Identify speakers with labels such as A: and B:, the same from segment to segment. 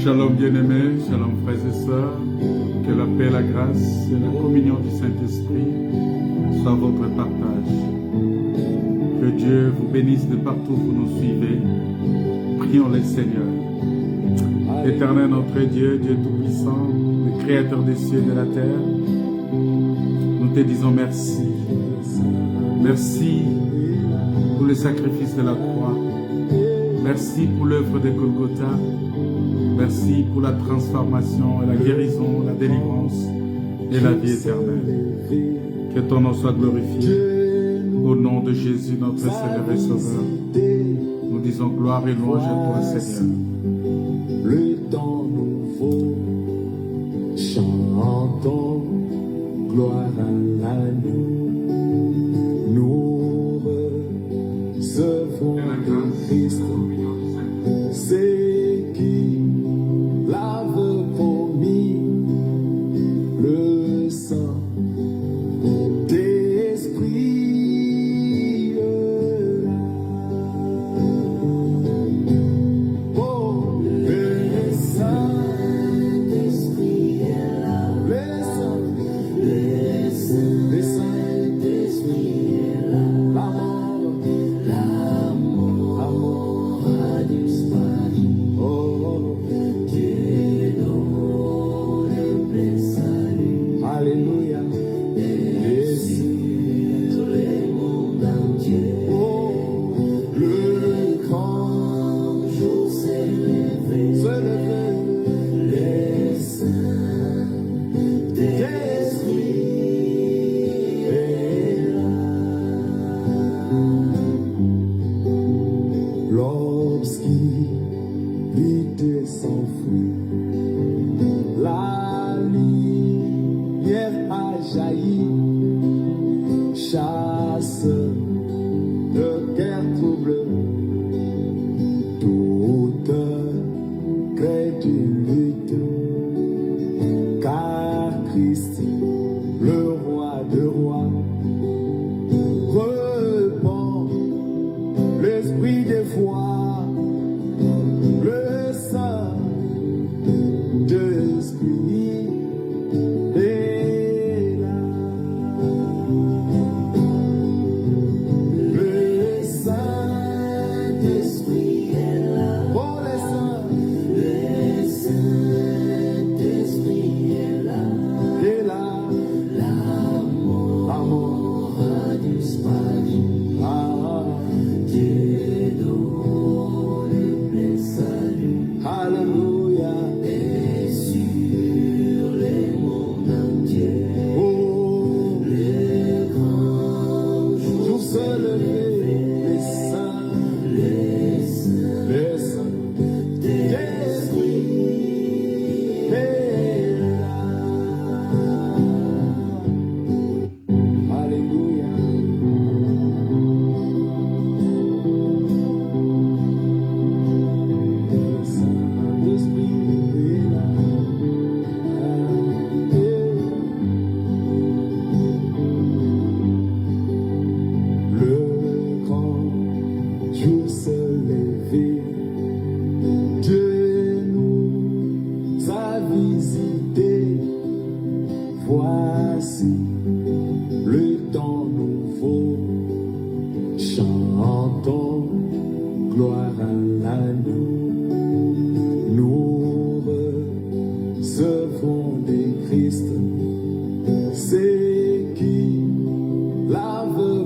A: Shalom bien-aimés, shalom frères et sœurs, que la paix, la grâce et la communion du Saint-Esprit soient votre partage. Que Dieu vous bénisse de partout où vous nous suivez. Prions le Seigneur. Éternel notre Dieu, Dieu Tout-Puissant, le Créateur des cieux et de la terre, nous te disons merci. Merci pour le sacrifice de la croix. Merci pour l'œuvre de Golgotha. Merci pour la transformation, la guérison, la délivrance et la vie éternelle. Que ton nom soit glorifié. Au nom de Jésus, notre Seigneur et Sauveur, nous disons gloire et louange à toi, Seigneur.
B: Le temps nouveau, chantons gloire à l'agneau. Nous recevons le Christ, c'est qui l'avait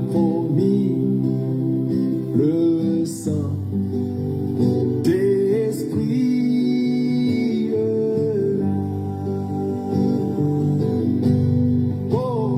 B: promis, le sang d'esprit. Oh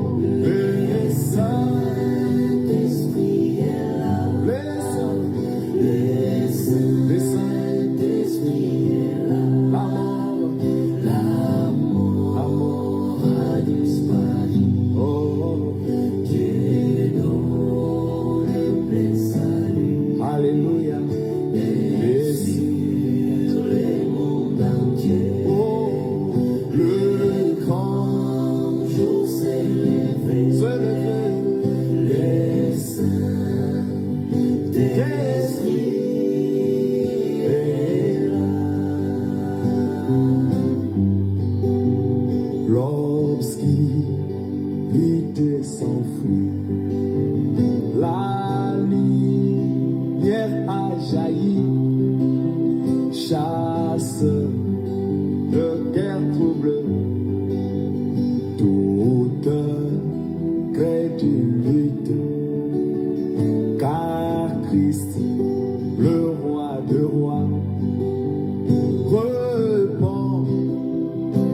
B: Repends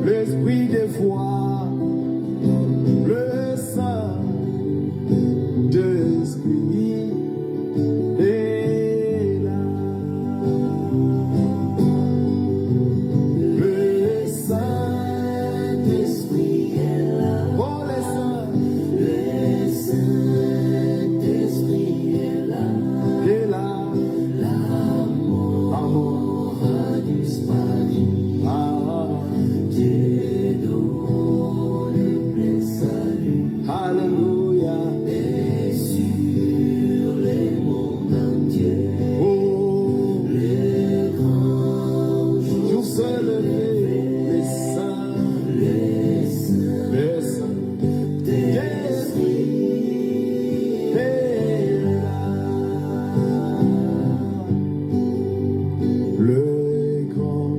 B: l'esprit des foi, le Saint-Esprit est là. Le Saint-Esprit est là. Oh, le Saint-Esprit est là. Est là. L'amour a disparu. Dieu donne le salut. Alléluia. Et sur les mondes entiers. Oh, le grand jour se lever. Les saints, d'esprit est là. Le grand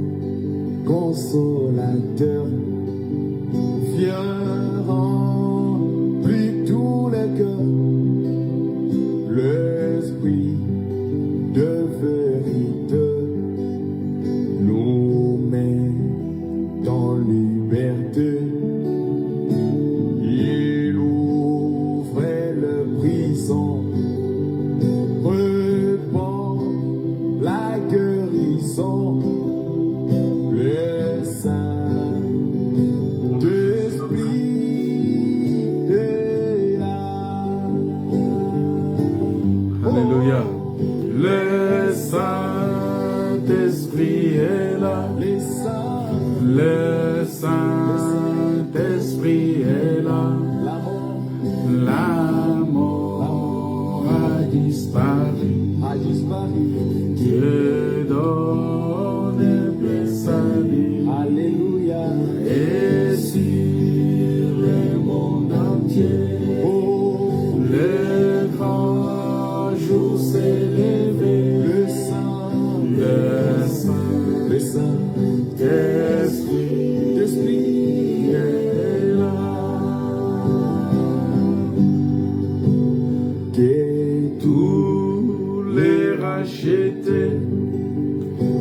B: consolateur vient remplir tous les cœurs. L'esprit de vérité nous met dans liberté. Il ouvrait le prison, repend la guérison. Le Saint-Esprit est là.
A: Alléluia. Le Saint-Esprit est là.
B: Les saints,
A: Le Saint-Esprit est là. La mort a disparu.
B: a disparu.
A: Dieu donne le salut.
B: Alléluia.
A: Et sur le monde entier,
B: Oh,
A: le grand jour s'est levé.
B: le Saint,
A: Le Saint-Esprit
B: le Saint-Esprit
A: est là.
B: que
A: Tous les rachetés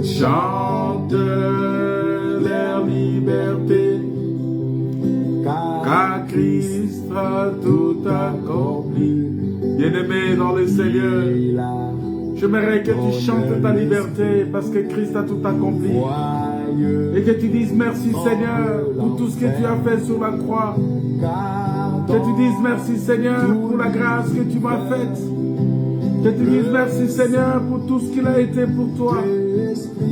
A: chantent leur liberté, car Christ a tout accompli. Bien-aimé dans le Seigneur,
B: il a
A: j'aimerais que tu chantes ta liberté parce que Christ a tout accompli.
B: joyeux,
A: Et que tu dises merci Seigneur pour tout ce que tu as fait sur la croix.
B: car
A: Que tu dises merci Seigneur pour la grâce que tu m'as faite. Que tu dises merci Seigneur pour tout ce qu'il a été pour toi.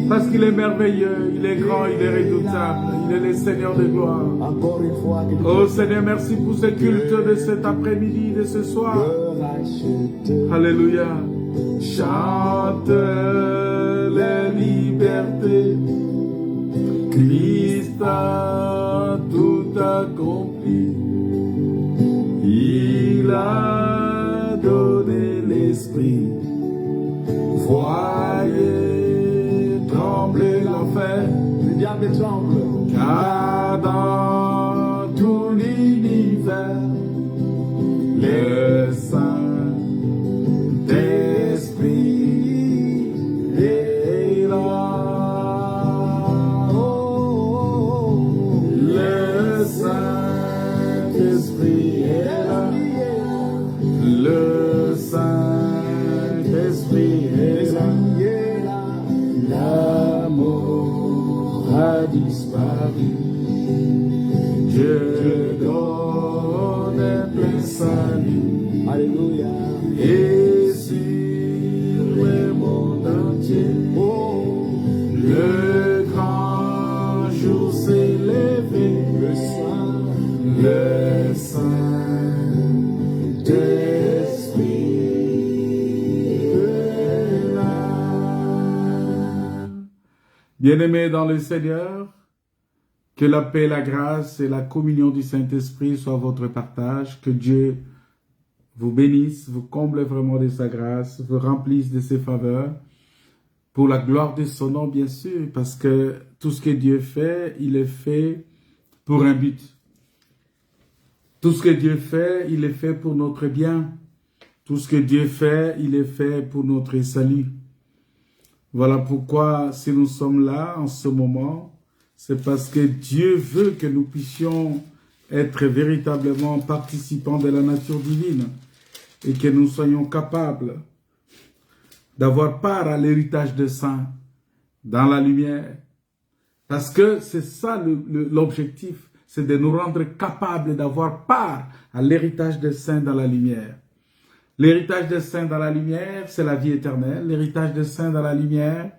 A: Parce qu'il est merveilleux, il est grand, il est redoutable, il est le Seigneur de gloire.
B: encore une fois que
A: Oh Seigneur, merci pour ce culte de cet après-midi, de ce soir.
B: rachète.
A: Alléluia. Chante la liberté. Christ a tout accompli. Il a donné l'esprit. Voyez trembler l'enfer.
B: Le diable tremble.
A: Car dans tout l'univers, le Saint-Esprit est là.
B: Oh,
A: Le Saint-Esprit est là. Le Saint-Esprit est là. L'amour a disparu. Dieu donne plein salut.
B: Alléluia.
A: Et sur le monde entier,
B: Oh,
A: le grand jour s'est levé.
B: le Saint,
A: Le Saint-Esprit est là. Bien-aimés dans le Seigneur, que la paix, la grâce et la communion du Saint-Esprit soient votre partage. Que Dieu vous bénisse, vous comble vraiment de sa grâce, vous remplisse de ses faveurs, pour la gloire de son nom, bien sûr, parce que tout ce que Dieu fait, il est fait pour un but. Tout ce que Dieu fait, il est fait pour notre bien. Tout ce que Dieu fait, il est fait pour notre salut. Voilà pourquoi si nous sommes là en ce moment, c'est parce que Dieu veut que nous puissions être véritablement participants de la nature divine et que nous soyons capables d'avoir part à l'héritage des saints dans la lumière. Parce que c'est ça l'objectif, c'est de nous rendre capables d'avoir part à l'héritage des saints dans la lumière. L'héritage des saints dans la lumière, c'est la vie éternelle. L'héritage des saints dans la lumière,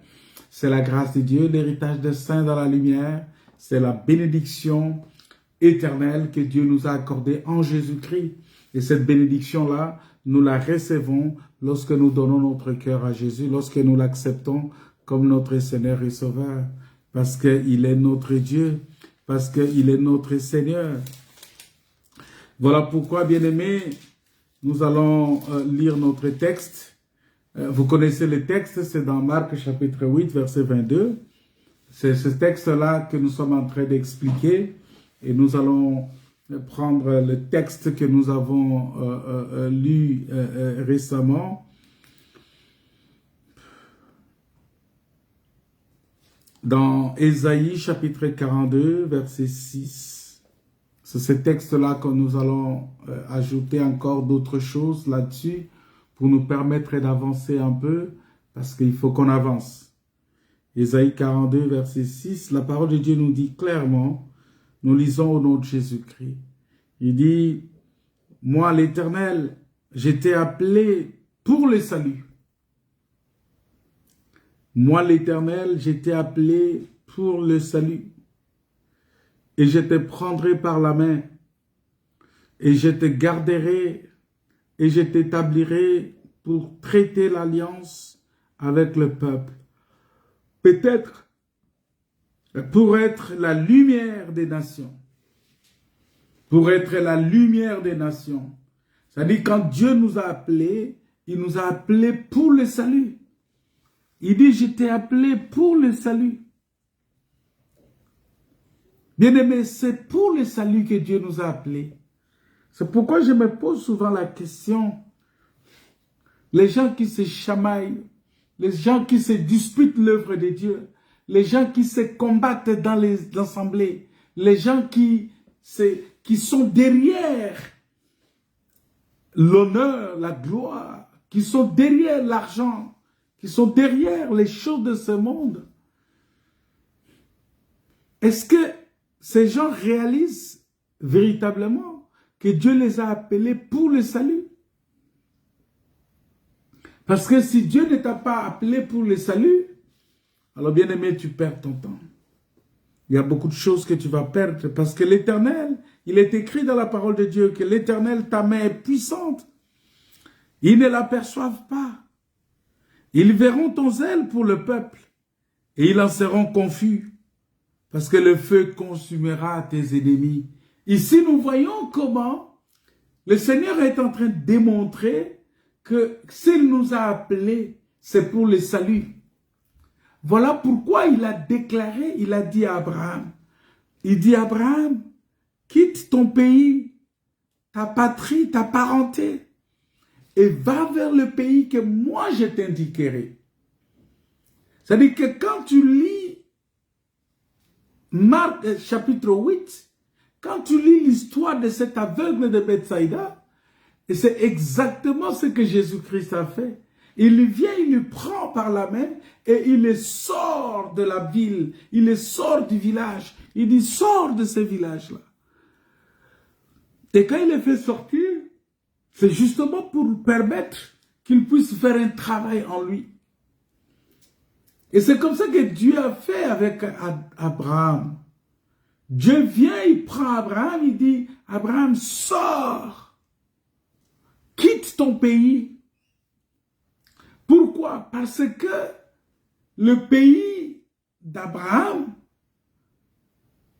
A: c'est la grâce de Dieu. L'héritage des saints dans la lumière, c'est la bénédiction éternelle que Dieu nous a accordée en Jésus-Christ. Et cette bénédiction-là, nous la recevons lorsque nous donnons notre cœur à Jésus, lorsque nous l'acceptons comme notre Seigneur et Sauveur, parce qu'il est notre Dieu, parce qu'il est notre Seigneur. Voilà pourquoi, bien-aimés, nous allons lire notre texte. Vous connaissez le texte, c'est dans Marc chapitre 8, verset 22. C'est ce texte-là que nous sommes en train d'expliquer et nous allons prendre le texte que nous avons lu récemment. Dans Ésaïe chapitre 42, verset 6. C'est ce texte-là que nous allons ajouter encore d'autres choses là-dessus pour nous permettre d'avancer un peu parce qu'il faut qu'on avance. Ésaïe 42, verset 6, la parole de Dieu nous dit clairement, nous lisons au nom de Jésus-Christ. Il dit, « Moi l'Éternel, j'étais appelé pour le salut. Moi l'Éternel, j'étais appelé pour le salut. Et je te prendrai par la main, et je te garderai, et je t'établirai pour traiter l'alliance avec le peuple. Peut-être pour être la lumière des nations. Pour être la lumière des nations. C'est-à-dire quand Dieu nous a appelés, il nous a appelés pour le salut. Il dit, je t'ai appelé pour le salut. Bien-aimés, c'est pour le salut que Dieu nous a appelés. C'est pourquoi je me pose souvent la question. Les gens qui se chamaillent, les gens qui se disputent l'œuvre de Dieu, les gens qui se combattent dans les assemblées, les gens qui sont derrière l'honneur, la gloire, qui sont derrière l'argent, qui sont derrière les choses de ce monde. Est-ce que ces gens réalisent véritablement que Dieu les a appelés pour le salut? Parce que si Dieu ne t'a pas appelé pour le salut, alors bien aimé, tu perds ton temps. Il y a beaucoup de choses que tu vas perdre parce que l'Éternel, il est écrit dans la parole de Dieu que l'Éternel, ta main est puissante. Ils ne l'aperçoivent pas. Ils verront ton zèle pour le peuple et ils en seront confus. Parce que le feu consumera tes ennemis. Ici, nous voyons comment le Seigneur est en train de démontrer que s'il nous a appelés, c'est pour le salut. Voilà pourquoi il a déclaré, il a dit à Abraham, il dit Abraham, quitte ton pays, ta patrie, ta parenté, et va vers le pays que moi je t'indiquerai. C'est-à-dire que quand tu lis Marc chapitre 8, quand tu lis l'histoire de cet aveugle de Bethsaïda, et c'est exactement ce que Jésus-Christ a fait. Il vient, il le prend par la main et il le sort de la ville, il le sort du village. Il dit, sors de ce village-là. Et quand il le fait sortir, c'est justement pour permettre qu'il puisse faire un travail en lui. Et c'est comme ça que Dieu a fait avec Abraham. Dieu vient, il prend Abraham, il dit, Abraham, sors, quitte ton pays. Pourquoi? Parce que le pays d'Abraham,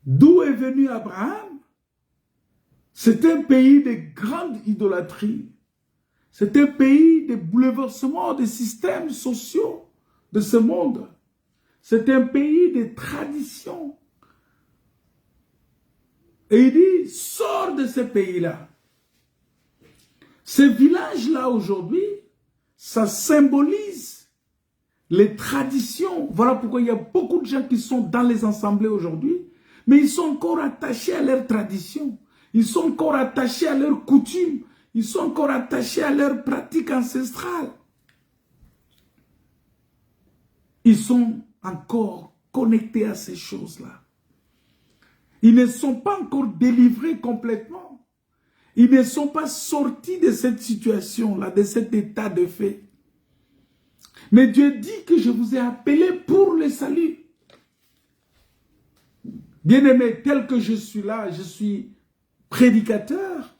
A: d'où est venu Abraham, c'est un pays de grande idolâtrie. C'est un pays de bouleversement des systèmes sociaux de ce monde. C'est un pays de tradition. Et il dit, sors de ce pays-là. Ce village-là aujourd'hui, ça symbolise les traditions. Voilà pourquoi il y a beaucoup de gens qui sont dans les assemblées aujourd'hui, mais ils sont encore attachés à leurs traditions. Ils sont encore attachés à leurs coutumes. Ils sont encore attachés à leurs pratiques ancestrales. Ils sont encore connectés à ces choses-là. Ils ne sont pas encore délivrés complètement. Ils ne sont pas sortis de cette situation-là, de cet état de fait. Mais Dieu dit que je vous ai appelé pour le salut. Bien-aimé, tel que je suis là, je suis prédicateur.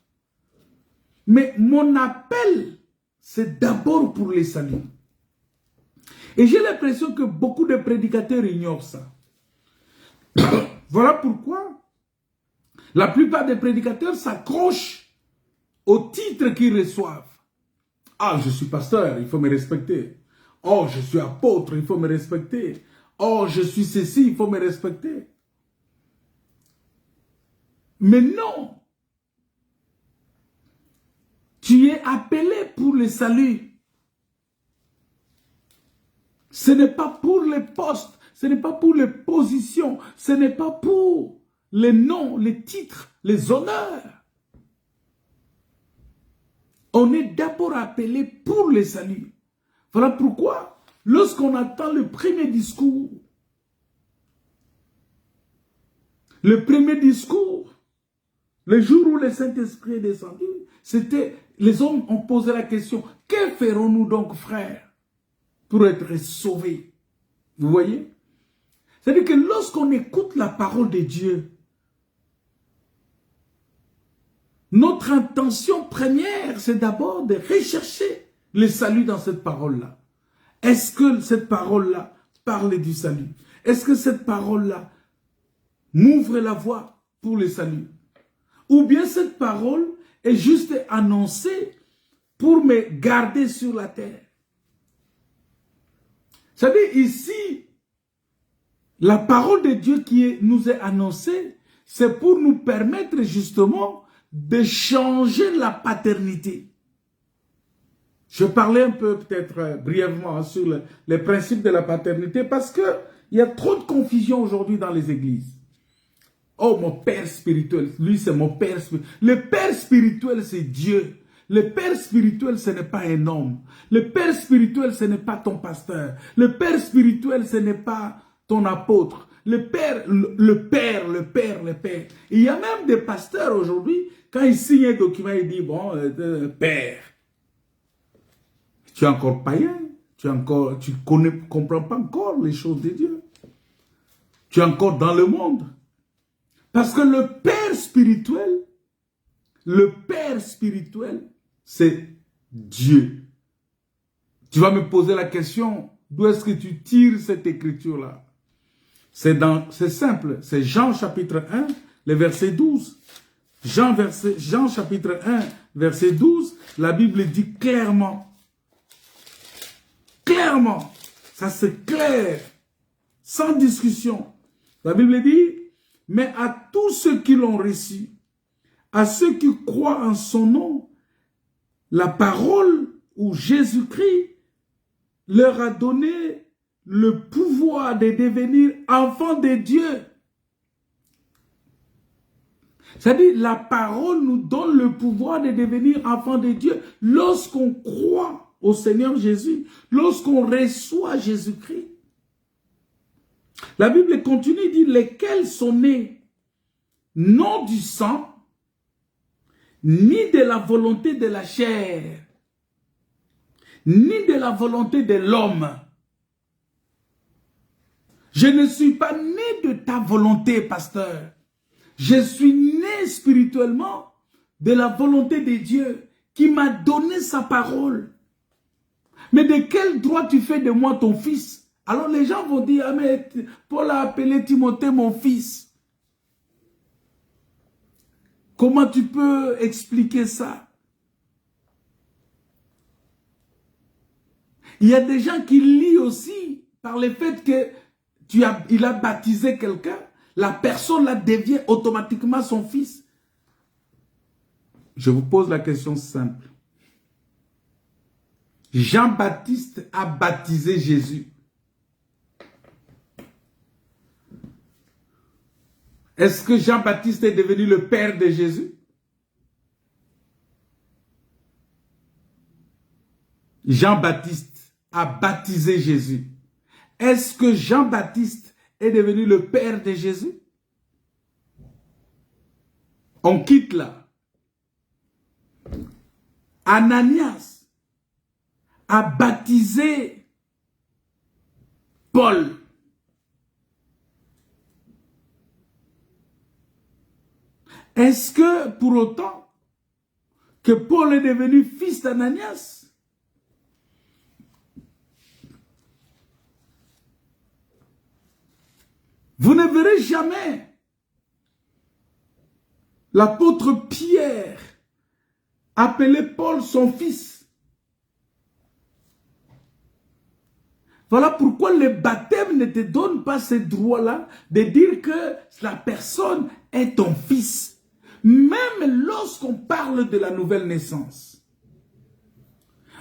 A: Mais mon appel, c'est d'abord pour le salut. Et j'ai l'impression que beaucoup de prédicateurs ignorent ça. Voilà pourquoi la plupart des prédicateurs s'accrochent au titre qu'ils reçoivent. Ah, je suis pasteur, il faut me respecter. Oh, je suis apôtre, il faut me respecter. Oh, je suis ceci, il faut me respecter. Mais non. Tu es appelé pour le salut. Ce n'est pas pour les postes, ce n'est pas pour les positions, ce n'est pas pour les noms, les titres, les honneurs. On est d'abord appelé pour le salut. Voilà pourquoi, lorsqu'on attend le premier discours, le jour où le Saint-Esprit est descendu, c'était, les hommes ont posé la question, que ferons-nous donc, frères, pour être sauvés? Vous voyez? C'est-à-dire que lorsqu'on écoute la parole de Dieu, notre intention première, c'est d'abord de rechercher le salut dans cette parole-là. Est-ce que cette parole-là parle du salut? Est-ce que cette parole-là m'ouvre la voie pour le salut? Ou bien cette parole est juste annoncée pour me garder sur la terre? C'est-à-dire ici, la parole de Dieu qui nous est annoncée, c'est pour nous permettre justement de changer la paternité. Je parlais un peu peut-être brièvement sur les principes de la paternité parce qu'il y a trop de confusion aujourd'hui dans les églises. Oh, mon père spirituel, lui c'est mon père spirituel. Le père spirituel c'est Dieu. Le père spirituel ce n'est pas un homme. Le père spirituel ce n'est pas ton pasteur. Le père spirituel ce n'est pas ton apôtre. Le père. Il y a même des pasteurs aujourd'hui, quand ils signent un document, ils disent, bon, père. Tu es encore païen. Tu ne comprends pas encore les choses de Dieu. Tu es encore dans le monde. Parce que le père spirituel, c'est Dieu. Tu vas me poser la question, d'où est-ce que tu tires cette écriture-là? C'est simple, c'est Jean chapitre 1, le verset 12. Jean chapitre 1, verset 12, la Bible dit clairement, ça c'est clair, sans discussion. La Bible dit, mais à tous ceux qui l'ont reçu, à ceux qui croient en son nom, la parole ou Jésus-Christ leur a donné le pouvoir de devenir enfants de Dieu. C'est-à-dire, la parole nous donne le pouvoir de devenir enfants de Dieu lorsqu'on croit au Seigneur Jésus, lorsqu'on reçoit Jésus-Christ. La Bible continue, dit, lesquels sont nés non du sang, ni de la volonté de la chair, ni de la volonté de l'homme. Je ne suis pas né de ta volonté, pasteur. Je suis né spirituellement de la volonté de Dieu qui m'a donné sa parole. Mais de quel droit tu fais de moi ton fils? Alors les gens vont dire, ah mais Paul a appelé Timothée mon fils. Comment tu peux expliquer ça? Il y a des gens qui lient aussi par le fait que il a baptisé quelqu'un, la personne là devient automatiquement son fils. Je vous pose la question simple. Jean-Baptiste a baptisé Jésus. Est-ce que Jean-Baptiste est devenu le père de Jésus? Jean-Baptiste a baptisé Jésus. Est-ce que Jean-Baptiste est devenu le père de Jésus? On quitte là. Ananias a baptisé Paul. Est-ce que pour autant que Paul est devenu fils d'Ananias? Vous ne verrez jamais l'apôtre Pierre appeler Paul son fils. Voilà pourquoi le baptême ne te donne pas ce droit-là de dire que la personne est ton fils. Même lorsqu'on parle de la nouvelle naissance.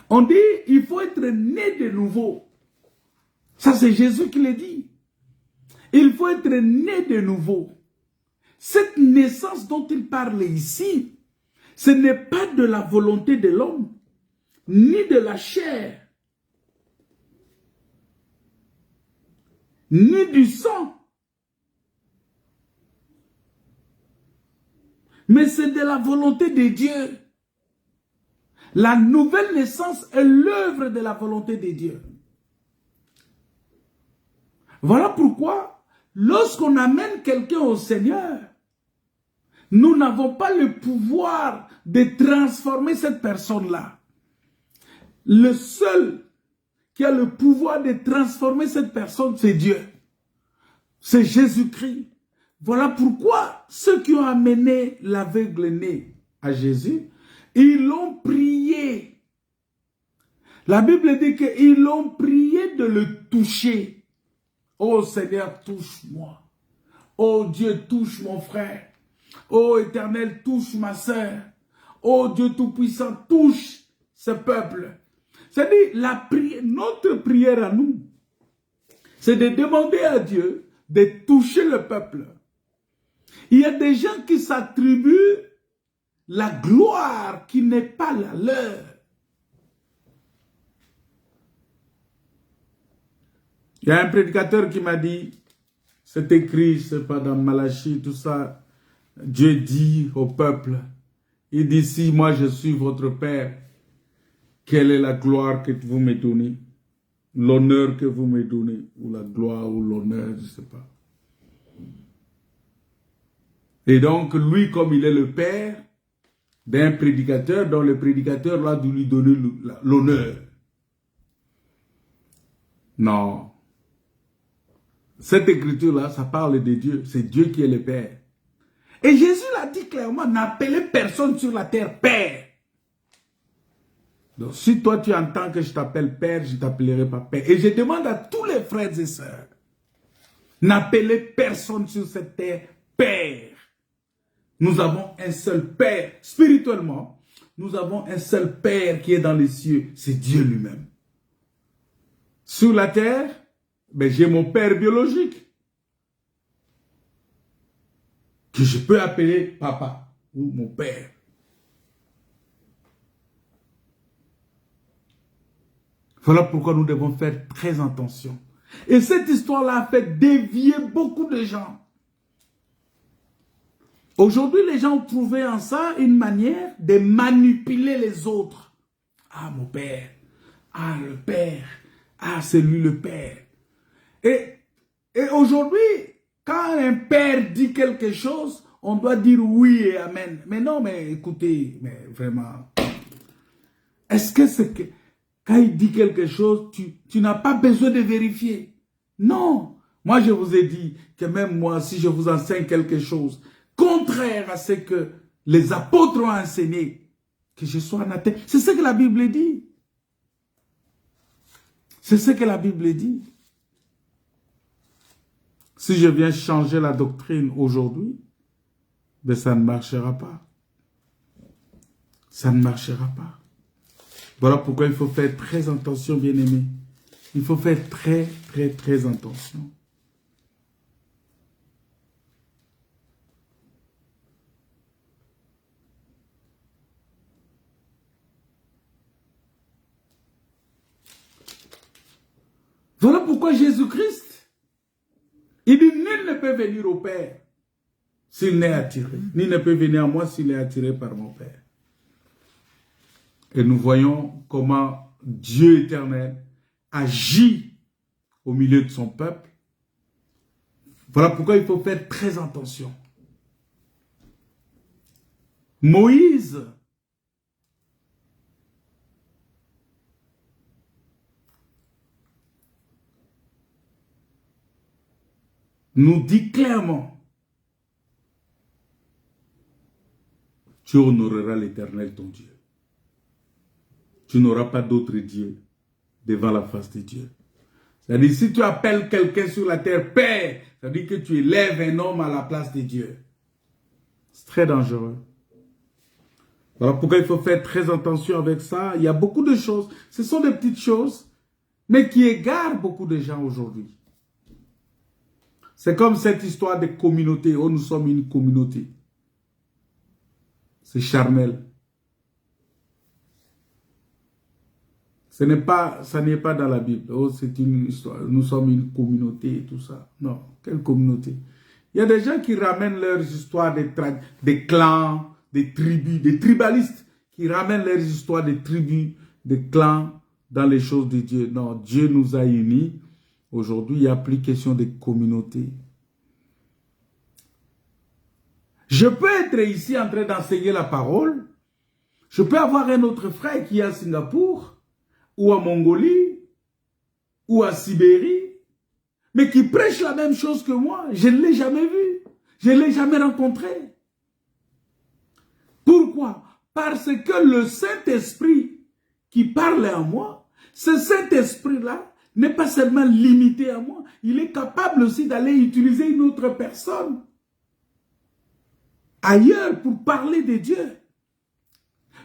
A: On dit, il faut être né de nouveau. Ça, c'est Jésus qui le dit. Il faut être né de nouveau. Cette naissance dont il parle ici, ce n'est pas de la volonté de l'homme, ni de la chair, ni du sang. Mais c'est de la volonté de Dieu. La nouvelle naissance est l'œuvre de la volonté de Dieu. Voilà pourquoi, lorsqu'on amène quelqu'un au Seigneur, nous n'avons pas le pouvoir de transformer cette personne-là. Le seul qui a le pouvoir de transformer cette personne, c'est Dieu. C'est Jésus-Christ. Voilà pourquoi ceux qui ont amené l'aveugle né à Jésus, ils l'ont prié. La Bible dit qu'ils l'ont prié de le toucher. Oh Seigneur, touche-moi. Oh Dieu, touche mon frère. Oh Éternel, touche ma sœur. Oh Dieu Tout-Puissant, touche ce peuple. C'est-à-dire, notre prière à nous, c'est de demander à Dieu de toucher le peuple. Il y a des gens qui s'attribuent la gloire qui n'est pas la leur. Il y a un prédicateur qui m'a dit, c'est écrit, c'est pas dans Malachie, tout ça, Dieu dit au peuple, il dit, si moi je suis votre Père, quelle est la gloire que vous me donnez? L'honneur que vous me donnez, ou la gloire, ou l'honneur, je ne sais pas. Et donc, lui, comme il est le père d'un prédicateur, dont le prédicateur a dû lui donner l'honneur. Non. Cette écriture-là, ça parle de Dieu. C'est Dieu qui est le père. Et Jésus l'a dit clairement, n'appelez personne sur la terre père. Donc, si toi, tu entends que je t'appelle père, je ne t'appellerai pas père. Et je demande à tous les frères et sœurs, n'appelez personne sur cette terre père. Nous avons un seul Père. Spirituellement, nous avons un seul Père qui est dans les cieux. C'est Dieu lui-même. Sur la terre, ben, j'ai mon Père biologique. Que je peux appeler papa ou mon Père. Voilà pourquoi nous devons faire très attention. Et cette histoire-là a fait dévier beaucoup de gens. Aujourd'hui, les gens ont trouvé en ça une manière de manipuler les autres. Ah, mon père. Ah, le père. Ah, c'est lui le père. Et aujourd'hui, quand un père dit quelque chose, on doit dire oui et amen. Mais non, mais écoutez, mais vraiment. Est-ce que c'est que quand il dit quelque chose, tu n'as pas besoin de vérifier? Non. Moi, je vous ai dit que même moi, si je vous enseigne quelque chose, contraire à ce que les apôtres ont enseigné, que je sois anathème. C'est ce que la Bible dit. C'est ce que la Bible dit. Si je viens changer la doctrine aujourd'hui, ben ça ne marchera pas. Ça ne marchera pas. Voilà pourquoi il faut faire très attention, bien-aimés. Il faut faire très attention. pourquoi Jésus-Christ, il dit, nul ne peut venir au Père s'il n'est attiré. Nul ne peut venir à moi s'il est attiré par mon Père. Et nous voyons comment Dieu éternel agit au milieu de son peuple. Voilà pourquoi il faut faire très attention. Moïse nous dit clairement, tu honoreras l'Éternel ton Dieu. Tu n'auras pas d'autre Dieu devant la face de Dieu. C'est-à-dire, si tu appelles quelqu'un sur la terre Père, ça veut dire que tu élèves un homme à la place de Dieu. C'est très dangereux. Voilà pourquoi il faut faire très attention avec ça. Il y a beaucoup de choses. Ce sont des petites choses, mais qui égarent beaucoup de gens aujourd'hui. C'est comme cette histoire de communauté. Oh, nous sommes une communauté. C'est charnel. Ça n'est pas dans la Bible. Oh, c'est une histoire. Nous sommes une communauté et tout ça. Non, quelle communauté? Il y a des gens qui ramènent leurs histoires des clans, des tribus, des tribalistes qui ramènent leurs histoires des tribus, des clans dans les choses de Dieu. Non, Dieu nous a unis. Aujourd'hui, il n'y a plus question de communauté. Je peux être ici en train d'enseigner la parole. Je peux avoir un autre frère qui est à Singapour, ou à Mongolie, ou à Sibérie, mais qui prêche la même chose que moi. Je ne l'ai jamais vu. Je ne l'ai jamais rencontré. Pourquoi? Parce que le Saint-Esprit qui parle en moi, ce Saint-Esprit-là n'est pas seulement limité à moi, il est capable aussi d'aller utiliser une autre personne ailleurs pour parler de Dieu.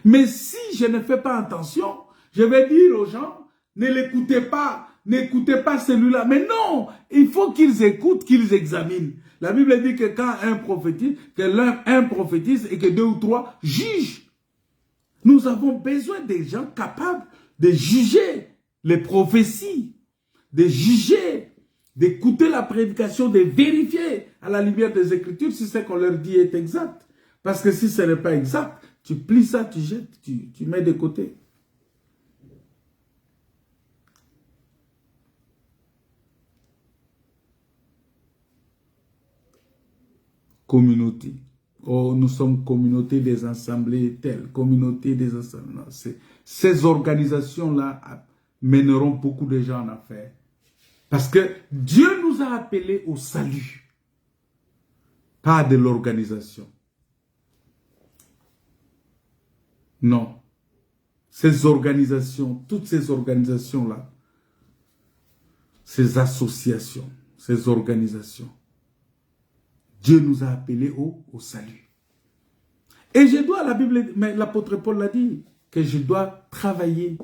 A: Mais si je ne fais pas attention, je vais dire aux gens, ne l'écoutez pas, n'écoutez pas celui-là. Mais non, il faut qu'ils écoutent, qu'ils examinent. La Bible dit que quand un prophétise, que l'un prophétise et que deux ou trois jugent. Nous avons besoin des gens capables de juger les prophéties, de juger, d'écouter la prédication, de vérifier à la lumière des Écritures si ce qu'on leur dit est exact. Parce que si ce n'est pas exact, tu plies ça, tu jettes, tu mets de côté. Communauté. Oh, nous sommes communauté des assemblées telles, communauté des assemblées. Non, ces organisations-là mèneront beaucoup de gens en affaires. Parce que Dieu nous a appelés au salut, pas de l'organisation. Non. Ces organisations, toutes ces organisations-là, ces associations, ces organisations, Dieu nous a appelés au salut. Et je dois, la Bible, mais l'apôtre Paul l'a dit, que je dois travailler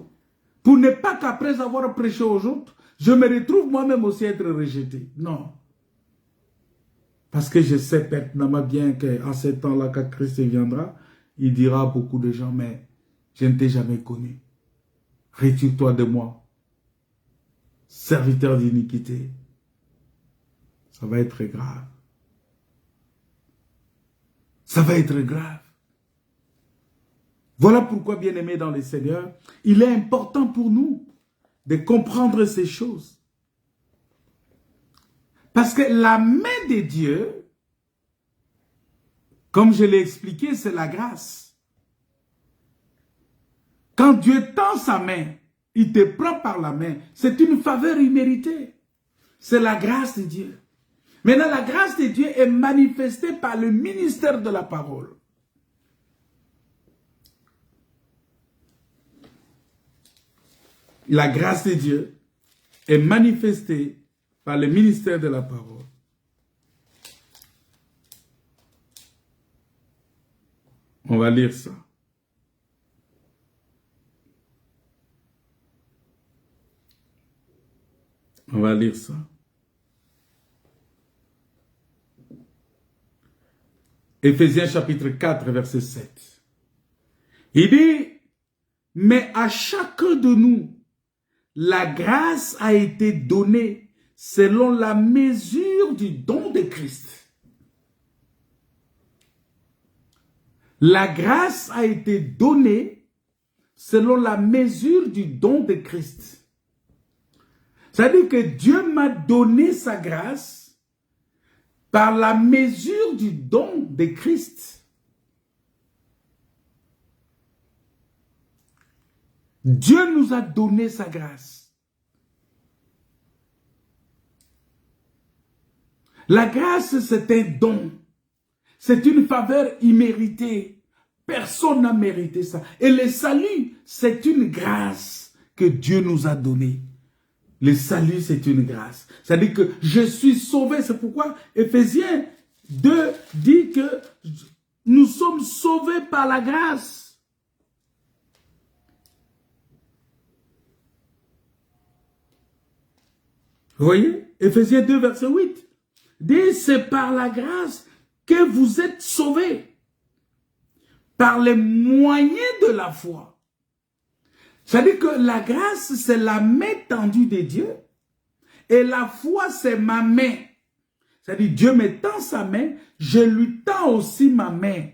A: pour ne pas qu'après avoir prêché aux autres, je me retrouve moi-même aussi être rejeté. Non. Parce que je sais pertinemment bien qu'en ce temps-là, quand Christ viendra, il dira à beaucoup de gens, mais je ne t'ai jamais connu. Retire-toi de moi, serviteur d'iniquité. Ça va être grave. Ça va être grave. Voilà pourquoi, bien-aimés dans le Seigneur, il est important pour nous de comprendre ces choses. Parce que la main de Dieu, comme je l'ai expliqué, c'est la grâce. Quand Dieu tend sa main, il te prend par la main, c'est une faveur imméritée. C'est la grâce de Dieu. Maintenant, la grâce de Dieu est manifestée par le ministère de la parole. La grâce de Dieu est manifestée par le ministère de la parole. On va lire ça. On va lire ça. Éphésiens chapitre 4, verset 7. Il dit, mais à chacun de nous, la grâce a été donnée selon la mesure du don de Christ. La grâce a été donnée selon la mesure du don de Christ. C'est-à-dire que Dieu m'a donné sa grâce par la mesure du don de Christ. Dieu nous a donné sa grâce. La grâce, c'est un don. C'est une faveur imméritée. Personne n'a mérité ça. Et le salut, c'est une grâce que Dieu nous a donnée. Le salut, c'est une grâce. C'est-à-dire que je suis sauvé. C'est pourquoi Éphésiens 2 dit que nous sommes sauvés par la grâce. Vous voyez? Éphésiens 2, verset 8. Dit, c'est par la grâce que vous êtes sauvés. Par les moyens de la foi. C'est-à-dire que la grâce, c'est la main tendue de Dieu. Et la foi, c'est ma main. C'est-à-dire, Dieu me tend sa main, je lui tends aussi ma main.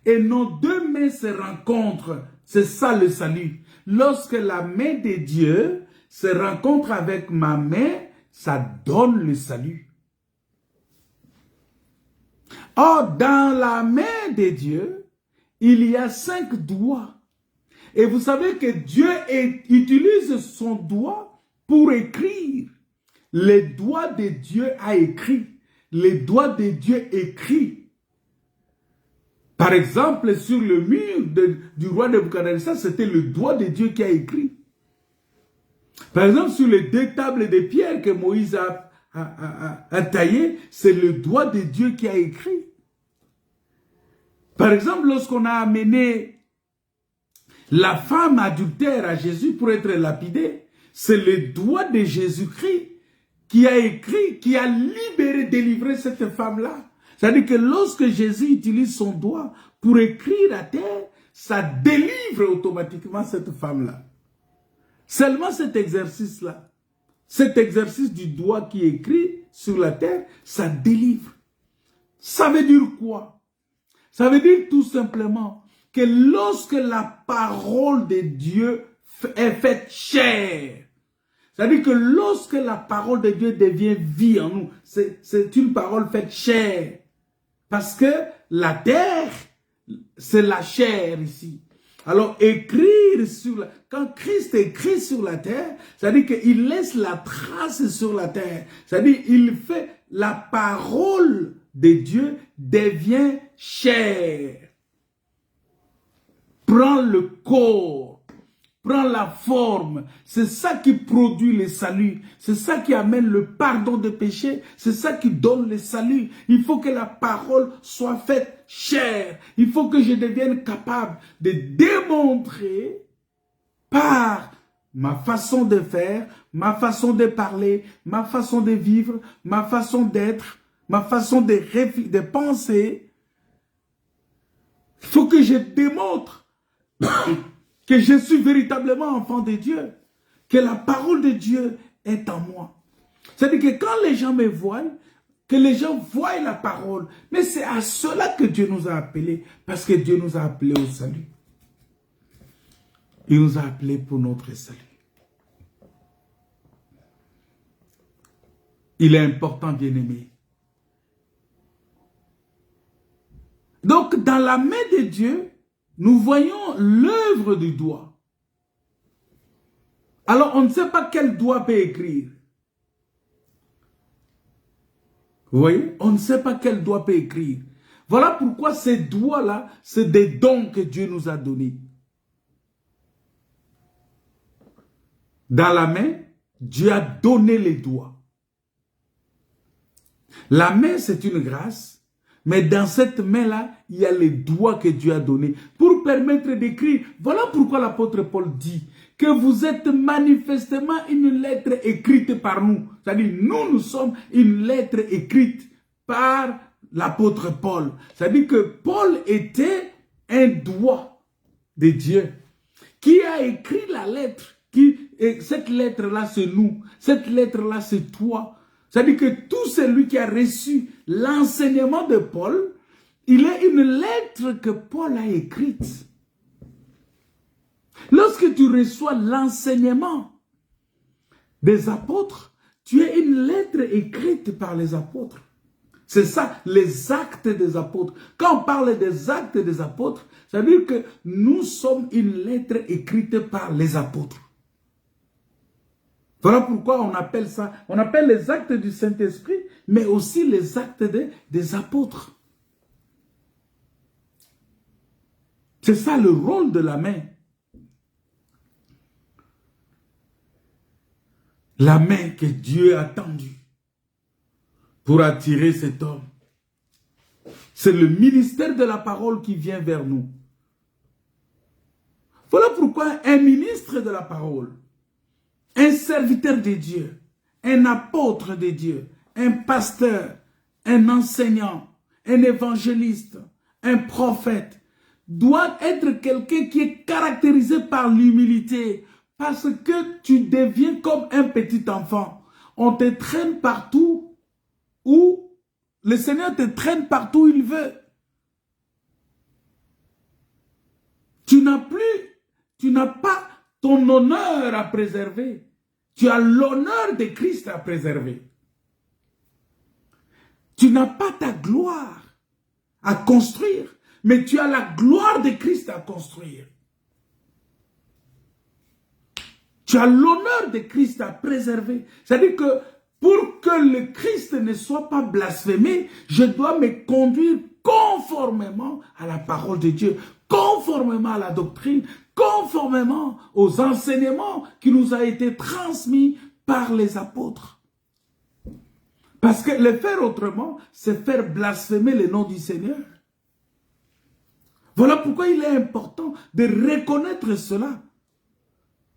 A: Et nos deux mains se rencontrent. C'est ça le salut. Lorsque la main de Dieu se rencontre avec ma main, ça donne le salut. Or, dans la main de Dieu, il y a 5 doigts. Et vous savez que Dieu utilise son doigt pour écrire. Les doigts de Dieu a écrit. Les doigts de Dieu écrit. Par exemple, sur le mur du roi Nebuchadnezzar, c'était le doigt de Dieu qui a écrit. Par exemple, sur les 2 tables de pierre que Moïse a taillées, c'est le doigt de Dieu qui a écrit. Par exemple, lorsqu'on a amené la femme adultère à Jésus pour être lapidée, c'est le doigt de Jésus-Christ qui a écrit, qui a libéré, délivré cette femme-là. C'est-à-dire que lorsque Jésus utilise son doigt pour écrire à terre, ça délivre automatiquement cette femme-là. Seulement cet exercice-là, cet exercice du doigt qui écrit sur la terre, ça délivre. Ça veut dire quoi? Ça veut dire tout simplement que lorsque la parole de Dieu est faite chair, c'est-à-dire que lorsque la parole de Dieu devient vie en nous, c'est une parole faite chair. Parce que la terre, c'est la chair ici. Alors écrire sur la... Quand Christ écrit sur la terre, c'est-à-dire qu'il laisse la trace sur la terre. C'est-à-dire il fait la parole de Dieu devient chair. Prend le corps, prend la forme. C'est ça qui produit le salut. C'est ça qui amène le pardon de péché. C'est ça qui donne le salut. Il faut que la parole soit faite chair. Il faut que je devienne capable de démontrer par ma façon de faire, ma façon de parler, ma façon de vivre, ma façon d'être, ma façon de penser. Il faut que je démontre que je suis véritablement enfant de Dieu, que la parole de Dieu est en moi. C'est-à-dire que quand les gens me voient, que les gens voient la parole, mais c'est à cela que Dieu nous a appelés, parce que Dieu nous a appelés au salut. Il nous a appelés pour notre salut. Il est important, bien-aimé. Donc, dans la main de Dieu, nous voyons l'œuvre du doigt. Alors, on ne sait pas quel doigt peut écrire. Vous voyez? On ne sait pas quel doigt peut écrire. Voilà pourquoi ces doigts-là, c'est des dons que Dieu nous a donnés. Dans la main, Dieu a donné les doigts. La main, c'est une grâce. Mais dans cette main-là, il y a les doigts que Dieu a donnés pour permettre d'écrire. Voilà pourquoi l'apôtre Paul dit que vous êtes manifestement une lettre écrite par nous. C'est-à-dire, nous sommes une lettre écrite par l'apôtre Paul. C'est-à-dire que Paul était un doigt de Dieu qui a écrit la lettre, qui et cette lettre-là, c'est nous. Cette lettre-là, c'est toi. C'est-à-dire que tout celui qui a reçu l'enseignement de Paul, il est une lettre que Paul a écrite. Lorsque tu reçois l'enseignement des apôtres, tu es une lettre écrite par les apôtres. C'est ça, les actes des apôtres. Quand on parle des actes des apôtres, ça veut dire que nous sommes une lettre écrite par les apôtres. Voilà pourquoi on appelle ça, on appelle les actes du Saint-Esprit, mais aussi les actes des apôtres. C'est ça le rôle de la main. La main que Dieu a tendue pour attirer cet homme. C'est le ministère de la parole qui vient vers nous. Voilà pourquoi un ministre de la parole, un serviteur de Dieu, un apôtre de Dieu, un pasteur, un enseignant, un évangéliste, un prophète, doit être quelqu'un qui est caractérisé par l'humilité, parce que tu deviens comme un petit enfant. On te traîne partout où le Seigneur te traîne partout où il veut. Tu n'as pas ton honneur à préserver. Tu as l'honneur de Christ à préserver. Tu n'as pas ta gloire à construire, mais tu as la gloire de Christ à construire. Tu as l'honneur de Christ à préserver. C'est-à-dire que pour que le Christ ne soit pas blasphémé, je dois me conduire conformément à la parole de Dieu, conformément à la doctrine, conformément aux enseignements qui nous a été transmis par les apôtres. Parce que le faire autrement, c'est faire blasphémer le nom du Seigneur. Voilà pourquoi il est important de reconnaître cela,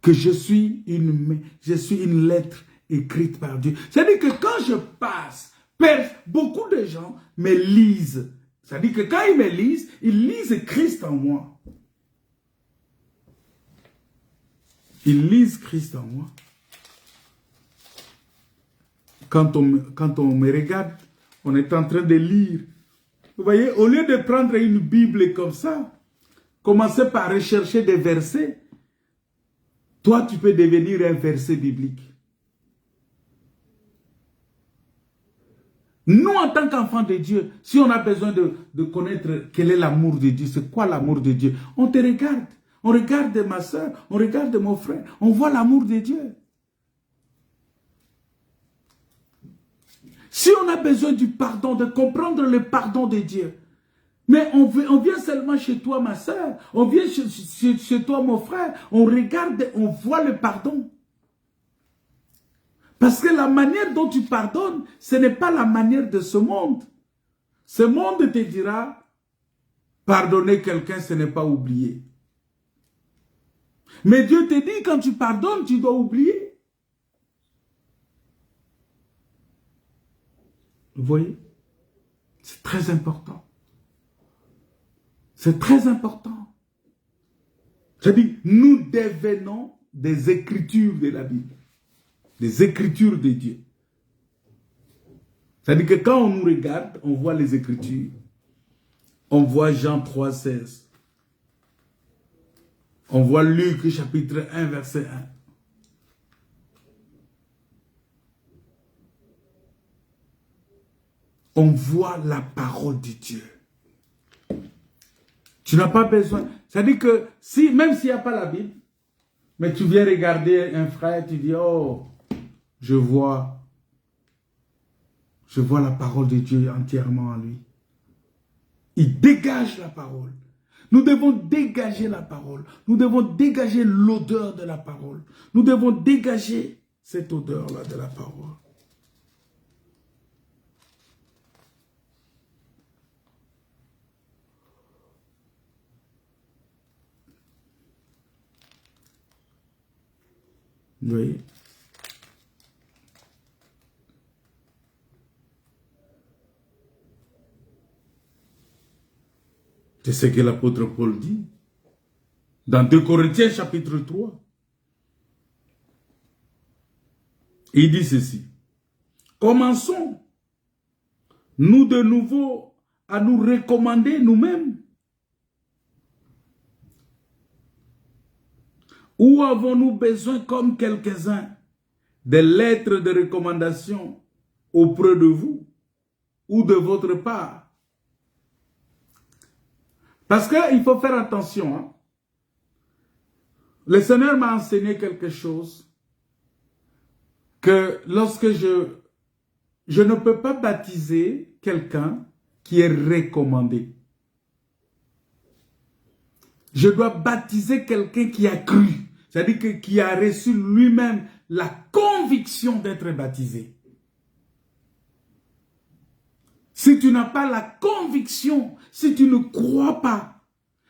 A: que je suis une lettre écrite par Dieu. C'est-à-dire que quand je passe, beaucoup de gens me lisent. C'est-à-dire que quand ils me lisent, ils lisent Christ en moi. Ils lisent Christ en moi. Quand on me regarde, on est en train de lire. Vous voyez, au lieu de prendre une Bible comme ça, commencer par rechercher des versets, toi, tu peux devenir un verset biblique. Nous, en tant qu'enfants de Dieu, si on a besoin de connaître quel est l'amour de Dieu, c'est quoi l'amour de Dieu, on te regarde. On regarde ma soeur, on regarde mon frère, on voit l'amour de Dieu. Si on a besoin du pardon, de comprendre le pardon de Dieu, mais on vient seulement chez toi, ma soeur, on vient chez toi, mon frère, on regarde, on voit le pardon. Parce que la manière dont tu pardonnes, ce n'est pas la manière de ce monde. Ce monde te dira, pardonner quelqu'un, ce n'est pas oublier. Mais Dieu te dit, quand tu pardonnes, tu dois oublier. Vous voyez? C'est très important. C'est très important. C'est-à-dire, nous devenons des écritures de la Bible. Des écritures de Dieu. C'est-à-dire que quand on nous regarde, on voit les écritures. On voit Jean 3, 16. On voit Luc chapitre 1, verset 1. On voit la parole de Dieu. Tu n'as pas besoin. C'est-à-dire que même s'il n'y a pas la Bible, mais tu viens regarder un frère, tu dis, oh, je vois la parole de Dieu entièrement en lui. Il dégage la parole. Nous devons dégager la parole. Nous devons dégager l'odeur de la parole. Nous devons dégager cette odeur-là de la parole. Vous voyez? C'est ce que l'apôtre Paul dit. Dans 2 Corinthiens chapitre 3. Il dit ceci. Commençons, nous de nouveau, à nous recommander nous-mêmes. Ou avons-nous besoin, comme quelques-uns, des lettres de recommandation auprès de vous ou de votre part? Parce qu'il faut faire attention. Hein? Le Seigneur m'a enseigné quelque chose, que lorsque je ne peux pas baptiser quelqu'un qui est recommandé. Je dois baptiser quelqu'un qui a cru, c'est-à-dire qui a reçu lui-même la conviction d'être baptisé. Si tu n'as pas la conviction, si tu ne crois pas,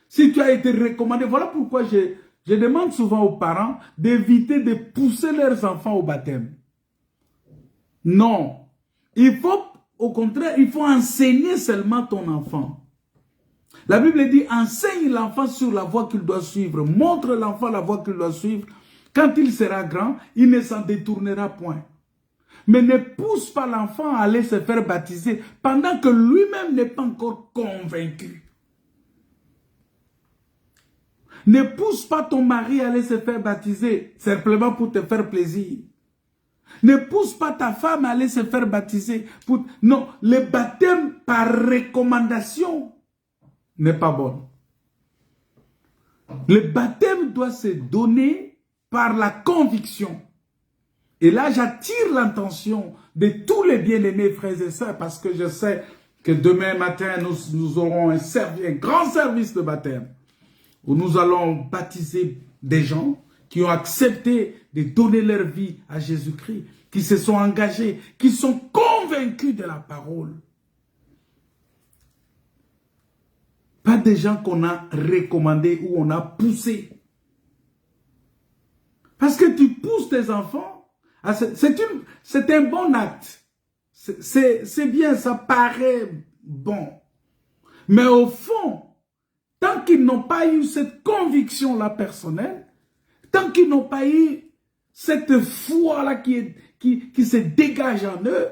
A: si tu as été recommandé, voilà pourquoi je demande souvent aux parents d'éviter de pousser leurs enfants au baptême. Non, il faut, au contraire, il faut enseigner seulement ton enfant. La Bible dit, enseigne l'enfant sur la voie qu'il doit suivre, montre l'enfant la voie qu'il doit suivre. Quand il sera grand, il ne s'en détournera point. Mais ne pousse pas l'enfant à aller se faire baptiser pendant que lui-même n'est pas encore convaincu. Ne pousse pas ton mari à aller se faire baptiser simplement pour te faire plaisir. Ne pousse pas ta femme à aller se faire baptiser. Non, le baptême par recommandation n'est pas bon. Le baptême doit se donner par la conviction. Et là, j'attire l'attention de tous les bien-aimés frères et sœurs parce que je sais que demain matin, nous aurons un grand service de baptême où nous allons baptiser des gens qui ont accepté de donner leur vie à Jésus-Christ, qui se sont engagés, qui sont convaincus de la parole. Pas des gens qu'on a recommandés ou on a poussés. Parce que tu pousses tes enfants, c'est un bon acte. C'est bien, ça paraît bon. Mais au fond, tant qu'ils n'ont pas eu cette conviction-là personnelle, tant qu'ils n'ont pas eu cette foi-là qui se dégage en eux,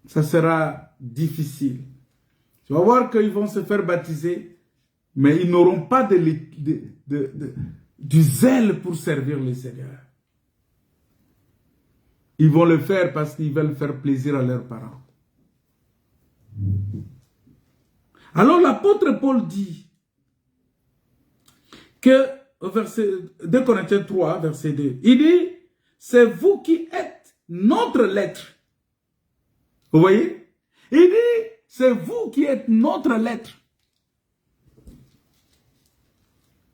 A: ça sera difficile. Tu vas voir qu'ils vont se faire baptiser, mais ils n'auront pas du zèle pour servir le Seigneur. Ils vont le faire parce qu'ils veulent faire plaisir à leurs parents. Alors l'apôtre Paul dit que, au verset 2 Corinthiens 3, verset 2, il dit, c'est vous qui êtes notre lettre. Vous voyez? Il dit, c'est vous qui êtes notre lettre.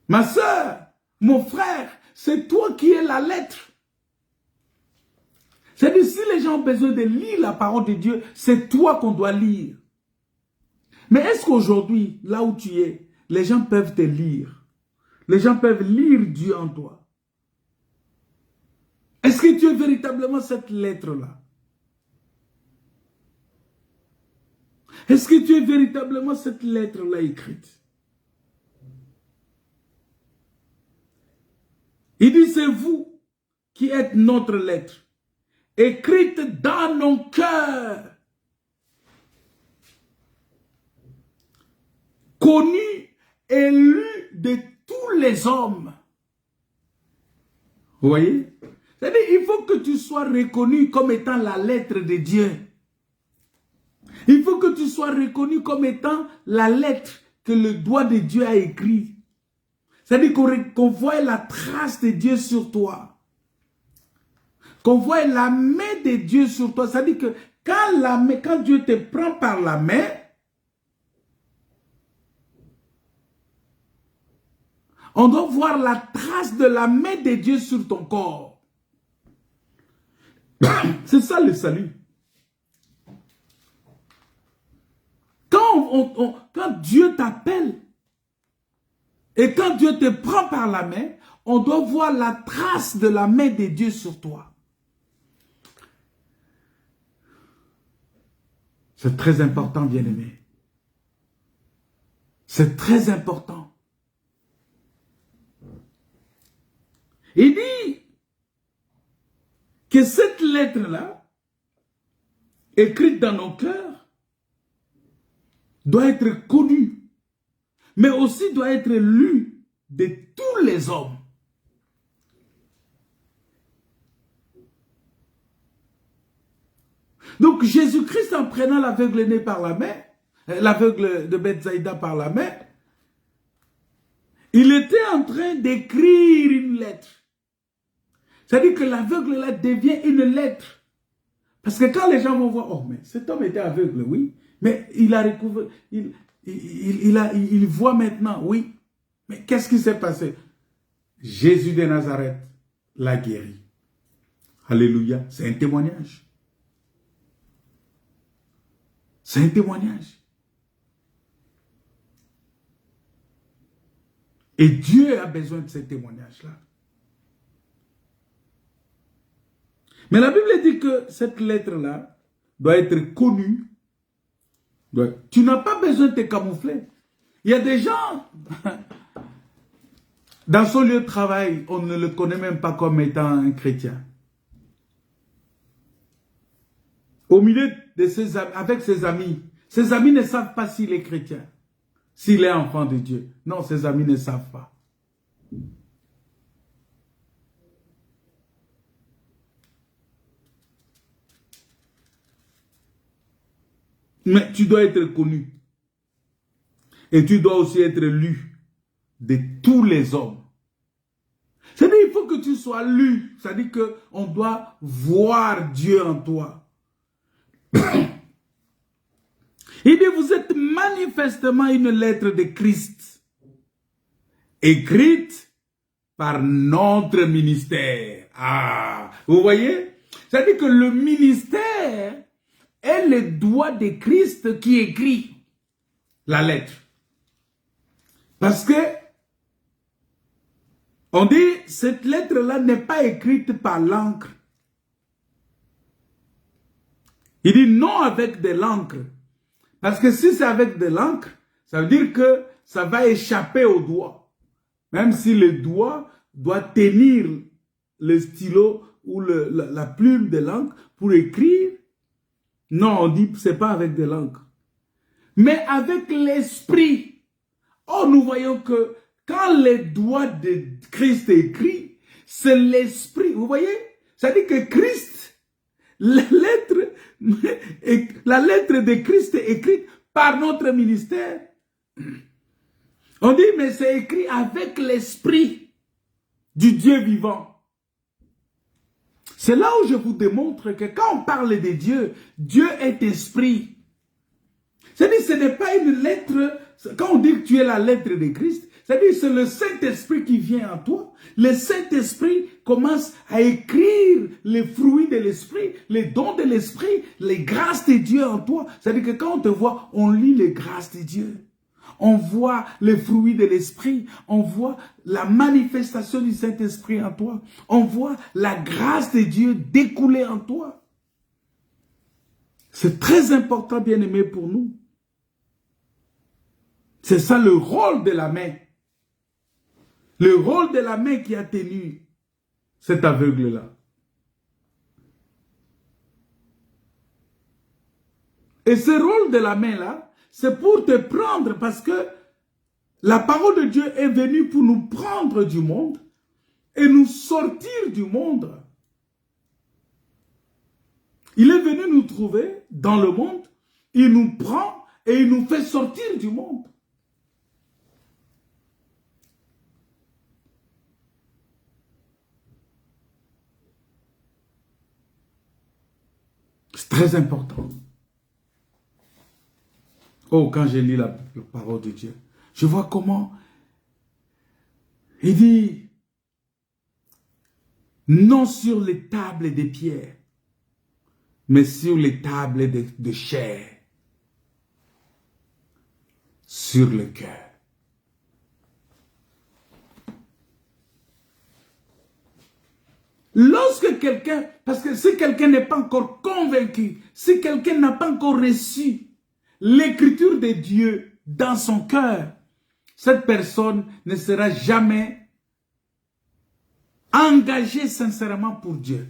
A: Ma soeur, mon frère, c'est toi qui es la lettre. C'est-à-dire, si les gens ont besoin de lire la parole de Dieu, c'est toi qu'on doit lire. Mais est-ce qu'aujourd'hui, là où tu es, les gens peuvent te lire? Les gens peuvent lire Dieu en toi? Est-ce que tu es véritablement cette lettre-là? Est-ce que tu es véritablement cette lettre-là écrite? Il dit, c'est vous qui êtes notre lettre, écrite dans nos cœurs, connue et lue de tous les hommes. Vous voyez? C'est-à-dire, il faut que tu sois reconnu comme étant la lettre de Dieu. Il faut que tu sois reconnu comme étant la lettre que le doigt de Dieu a écrite. C'est-à-dire qu'on voit la trace de Dieu sur toi. Qu'on voit la main de Dieu sur toi. C'est-à-dire que quand Dieu te prend par la main, on doit voir la trace de la main de Dieu sur ton corps. C'est ça le salut. Quand Dieu t'appelle et quand Dieu te prend par la main, on doit voir la trace de la main de Dieu sur toi. C'est très important, bien-aimé. C'est très important. Il dit, que cette lettre-là, écrite dans nos cœurs, doit être connue, mais aussi doit être lue de tous les hommes. Donc Jésus-Christ, en prenant l'aveugle né par la main, l'aveugle de Bethsaïda par la main, il était en train d'écrire une lettre. C'est-à-dire que l'aveugle là devient une lettre. Parce que quand les gens vont voir, oh mais cet homme était aveugle, oui, mais il a recouvert, il voit maintenant, oui. Mais qu'est-ce qui s'est passé? Jésus de Nazareth l'a guéri. Alléluia, c'est un témoignage. C'est un témoignage. Et Dieu a besoin de ces témoignages-là. Mais la Bible dit que cette lettre-là doit être connue. Tu n'as pas besoin de te camoufler. Il y a des gens, dans son lieu de travail, on ne le connaît même pas comme étant un chrétien. Au milieu de avec ses amis ne savent pas s'il est chrétien, s'il est enfant de Dieu. Non, ses amis ne savent pas. Mais tu dois être connu. Et tu dois aussi être lu de tous les hommes. C'est-à-dire qu'il faut que tu sois lu. C'est-à-dire qu'on doit voir Dieu en toi. Il dit, vous êtes manifestement une lettre de Christ, écrite par notre ministère. Ah, vous voyez? C'est-à-dire que le ministère est le doigt de Christ qui écrit la lettre. Parce que, on dit, cette lettre-là n'est pas écrite par l'encre. Il dit non avec de l'encre. Parce que si c'est avec de l'encre, ça veut dire que ça va échapper au doigt. Même si le doigt doit tenir le stylo ou la plume de l'encre pour écrire. Non, on dit c'est pas avec de l'encre. Mais avec l'esprit. Oh, nous voyons que quand le doigt de Christ écrit, c'est l'esprit. Vous voyez? Ça dit que Christ, la lettre de Christ est écrite par notre ministère. On dit, mais c'est écrit avec l'esprit du Dieu vivant. C'est là où je vous démontre que quand on parle de Dieu, Dieu est esprit. C'est-à-dire, ce n'est pas une lettre, quand on dit que tu es la lettre de Christ, c'est-à-dire c'est le Saint-Esprit qui vient en toi. Le Saint-Esprit commence à écrire les fruits de l'Esprit, les dons de l'Esprit, les grâces de Dieu en toi. C'est-à-dire que quand on te voit, on lit les grâces de Dieu. On voit les fruits de l'Esprit. On voit la manifestation du Saint-Esprit en toi. On voit la grâce de Dieu découler en toi. C'est très important, bien-aimé, pour nous. C'est ça le rôle de la main. Le rôle de la main qui a tenu cet aveugle-là. Et ce rôle de la main-là, c'est pour te prendre parce que la parole de Dieu est venue pour nous prendre du monde et nous sortir du monde. Il est venu nous trouver dans le monde, il nous prend et il nous fait sortir du monde. C'est très important. Oh, quand je lis la parole de Dieu, je vois comment il dit, non sur les tables de pierre, mais sur les tables de chair, sur le cœur. Lorsque quelqu'un, parce que si quelqu'un n'est pas encore convaincu, si quelqu'un n'a pas encore reçu l'écriture de Dieu dans son cœur, cette personne ne sera jamais engagée sincèrement pour Dieu.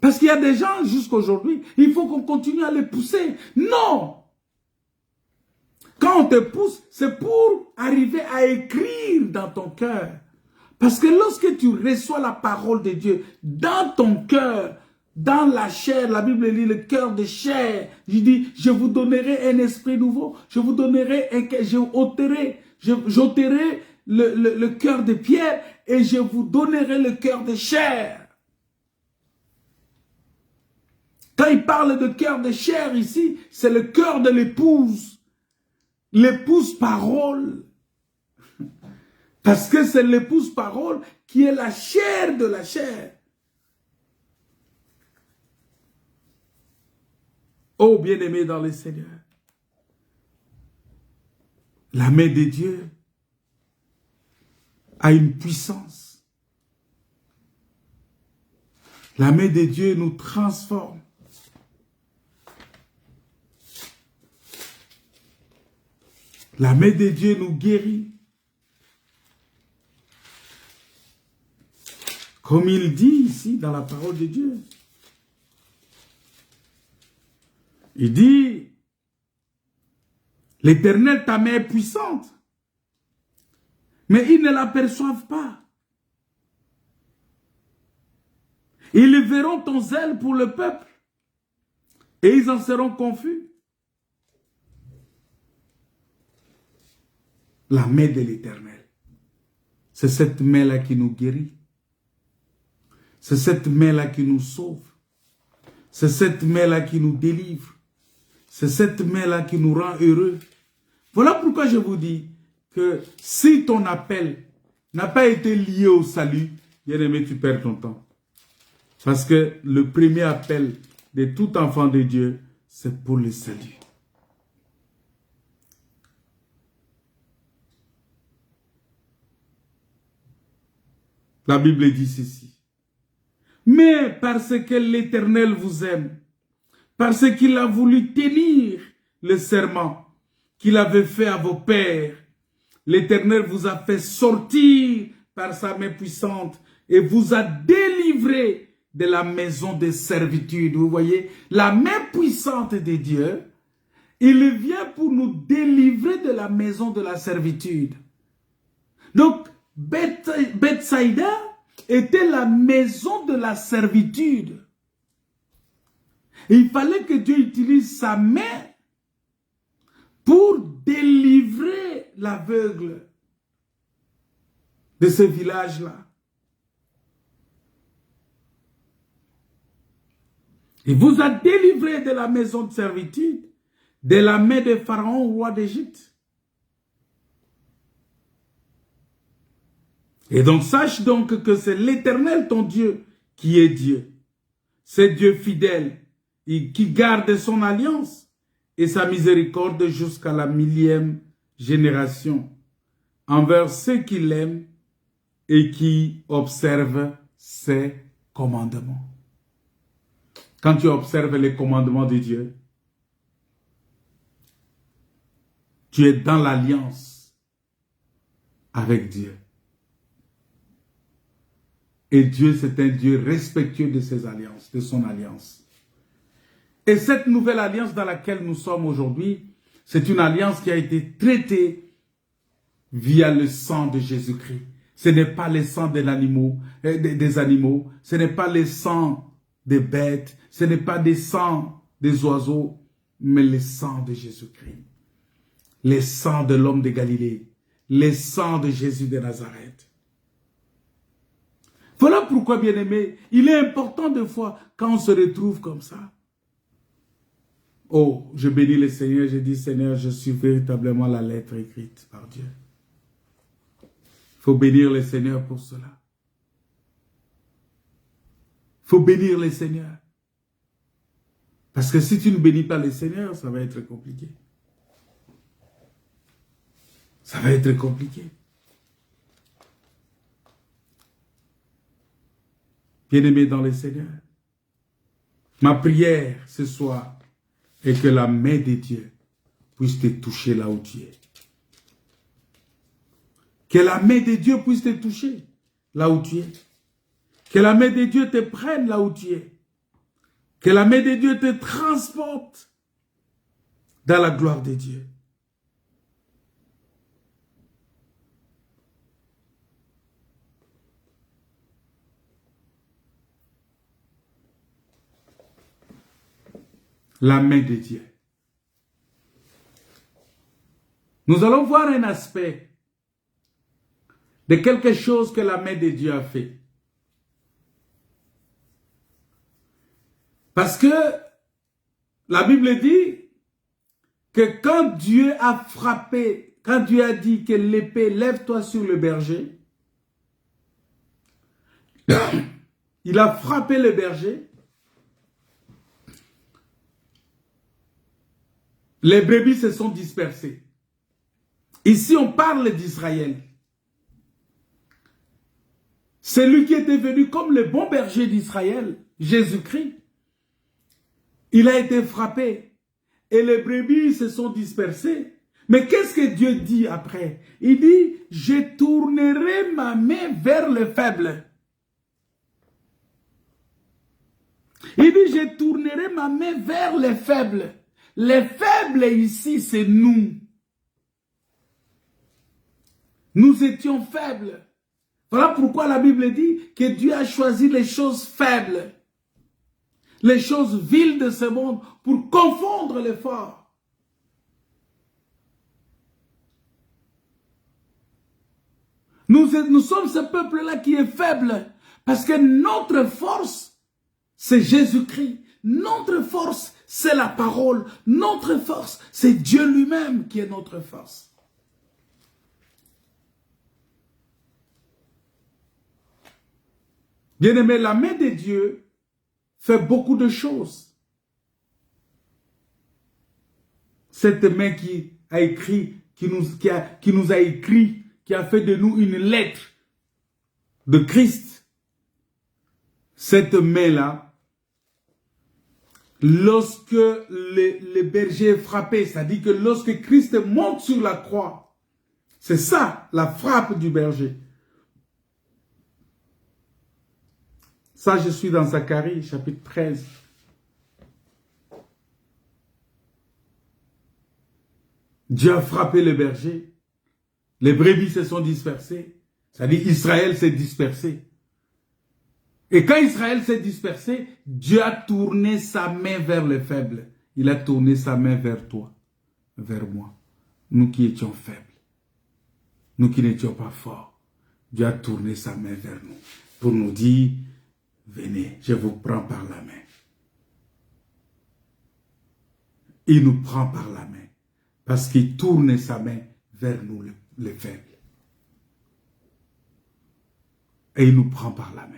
A: Parce qu'il y a des gens jusqu'à aujourd'hui, il faut qu'on continue à les pousser. Non! Quand on te pousse, c'est pour arriver à écrire dans ton cœur. Parce que lorsque tu reçois la parole de Dieu dans ton cœur, dans la chair, la Bible dit le cœur de chair, il dit, je vous donnerai un esprit nouveau, je vous donnerai j'ôterai le cœur de pierre et je vous donnerai le cœur de chair. Quand il parle de cœur de chair ici, c'est le cœur de l'épouse. L'épouse parole. Parce que c'est l'épouse parole qui est la chair de la chair. Oh, bien-aimé dans le Seigneur. La main de Dieu a une puissance. La main de Dieu nous transforme. La main de Dieu nous guérit. Comme il dit ici dans la parole de Dieu. Il dit, l'Éternel, ta main est puissante. Mais ils ne l'aperçoivent pas. Ils verront ton zèle pour le peuple. Et ils en seront confus. La main de l'Éternel. C'est cette main-là qui nous guérit. C'est cette main-là qui nous sauve. C'est cette main-là qui nous délivre. C'est cette main-là qui nous rend heureux. Voilà pourquoi je vous dis que si ton appel n'a pas été lié au salut, bien-aimé, tu perds ton temps. Parce que le premier appel de tout enfant de Dieu, c'est pour le salut. La Bible dit ceci. Mais parce que l'Éternel vous aime, parce qu'il a voulu tenir le serment qu'il avait fait à vos pères, l'Éternel vous a fait sortir par sa main puissante et vous a délivré de la maison de servitude. Vous voyez, la main puissante de Dieu, il vient pour nous délivrer de la maison de la servitude. Donc, Bethsaïda était la maison de la servitude. Et il fallait que Dieu utilise sa main pour délivrer l'aveugle de ce village-là. Il vous a délivré de la maison de servitude, de la main de Pharaon, roi d'Égypte. Et donc, sache donc que c'est l'Éternel, ton Dieu, qui est Dieu. C'est Dieu fidèle, qui garde son alliance et sa miséricorde jusqu'à la 1000e génération, envers ceux qui l'aiment et qui observent ses commandements. Quand tu observes les commandements de Dieu, tu es dans l'alliance avec Dieu. Et Dieu, c'est un Dieu respectueux de ses alliances, de son alliance. Et cette nouvelle alliance dans laquelle nous sommes aujourd'hui, c'est une alliance qui a été traitée via le sang de Jésus-Christ. Ce n'est pas le sang des animaux, ce n'est pas le sang des bêtes, ce n'est pas le sang des oiseaux, mais le sang de Jésus-Christ. Le sang de l'homme de Galilée, le sang de Jésus de Nazareth. Voilà pourquoi, bien-aimé, il est important de fois quand on se retrouve comme ça. Oh, je bénis le Seigneur, je dis, Seigneur, je suis véritablement la lettre écrite par Dieu. Il faut bénir le Seigneur pour cela. Il faut bénir le Seigneur. Parce que si tu ne bénis pas le Seigneur, ça va être compliqué. Ça va être compliqué. Bien-aimé dans le Seigneur, ma prière ce soir est que la main de Dieu puisse te toucher là où tu es. Que la main de Dieu puisse te toucher là où tu es. Que la main de Dieu te prenne là où tu es. Que la main de Dieu te transporte dans la gloire de Dieu. La main de Dieu. Nous allons voir un aspect de quelque chose que la main de Dieu a fait. Parce que la Bible dit que quand Dieu a frappé, quand Dieu a dit que l'épée, lève-toi sur le berger, il a frappé le berger. Les brebis se sont dispersées. Ici, on parle d'Israël. Celui qui était venu comme le bon berger d'Israël, Jésus-Christ, il a été frappé et les brebis se sont dispersées. Mais qu'est-ce que Dieu dit après? Il dit, je tournerai ma main vers les faibles. Il dit, je tournerai ma main vers les faibles. Les faibles ici, c'est nous. Nous étions faibles. Voilà pourquoi la Bible dit que Dieu a choisi les choses faibles, les choses viles de ce monde pour confondre les forts. Nous sommes ce peuple-là qui est faible parce que notre force, c'est Jésus-Christ. Notre force, c'est la parole. Notre force, c'est Dieu lui-même qui est notre force. Bien-aimé, la main de Dieu fait beaucoup de choses. Cette main qui a écrit, qui nous a écrit, qui a fait de nous une lettre de Christ. Cette main-là, lorsque le berger est frappé, c'est-à-dire que lorsque Christ monte sur la croix, c'est ça la frappe du berger. Ça, je suis dans Zacharie, chapitre 13. Dieu a frappé le berger. Les brebis se sont dispersées. C'est-à-dire Israël s'est dispersé. Et quand Israël s'est dispersé, Dieu a tourné sa main vers les faibles. Il a tourné sa main vers toi, vers moi. Nous qui étions faibles. Nous qui n'étions pas forts. Dieu a tourné sa main vers nous. Pour nous dire, venez, je vous prends par la main. Il nous prend par la main. Parce qu'il tourne sa main vers nous, les faibles. Et il nous prend par la main.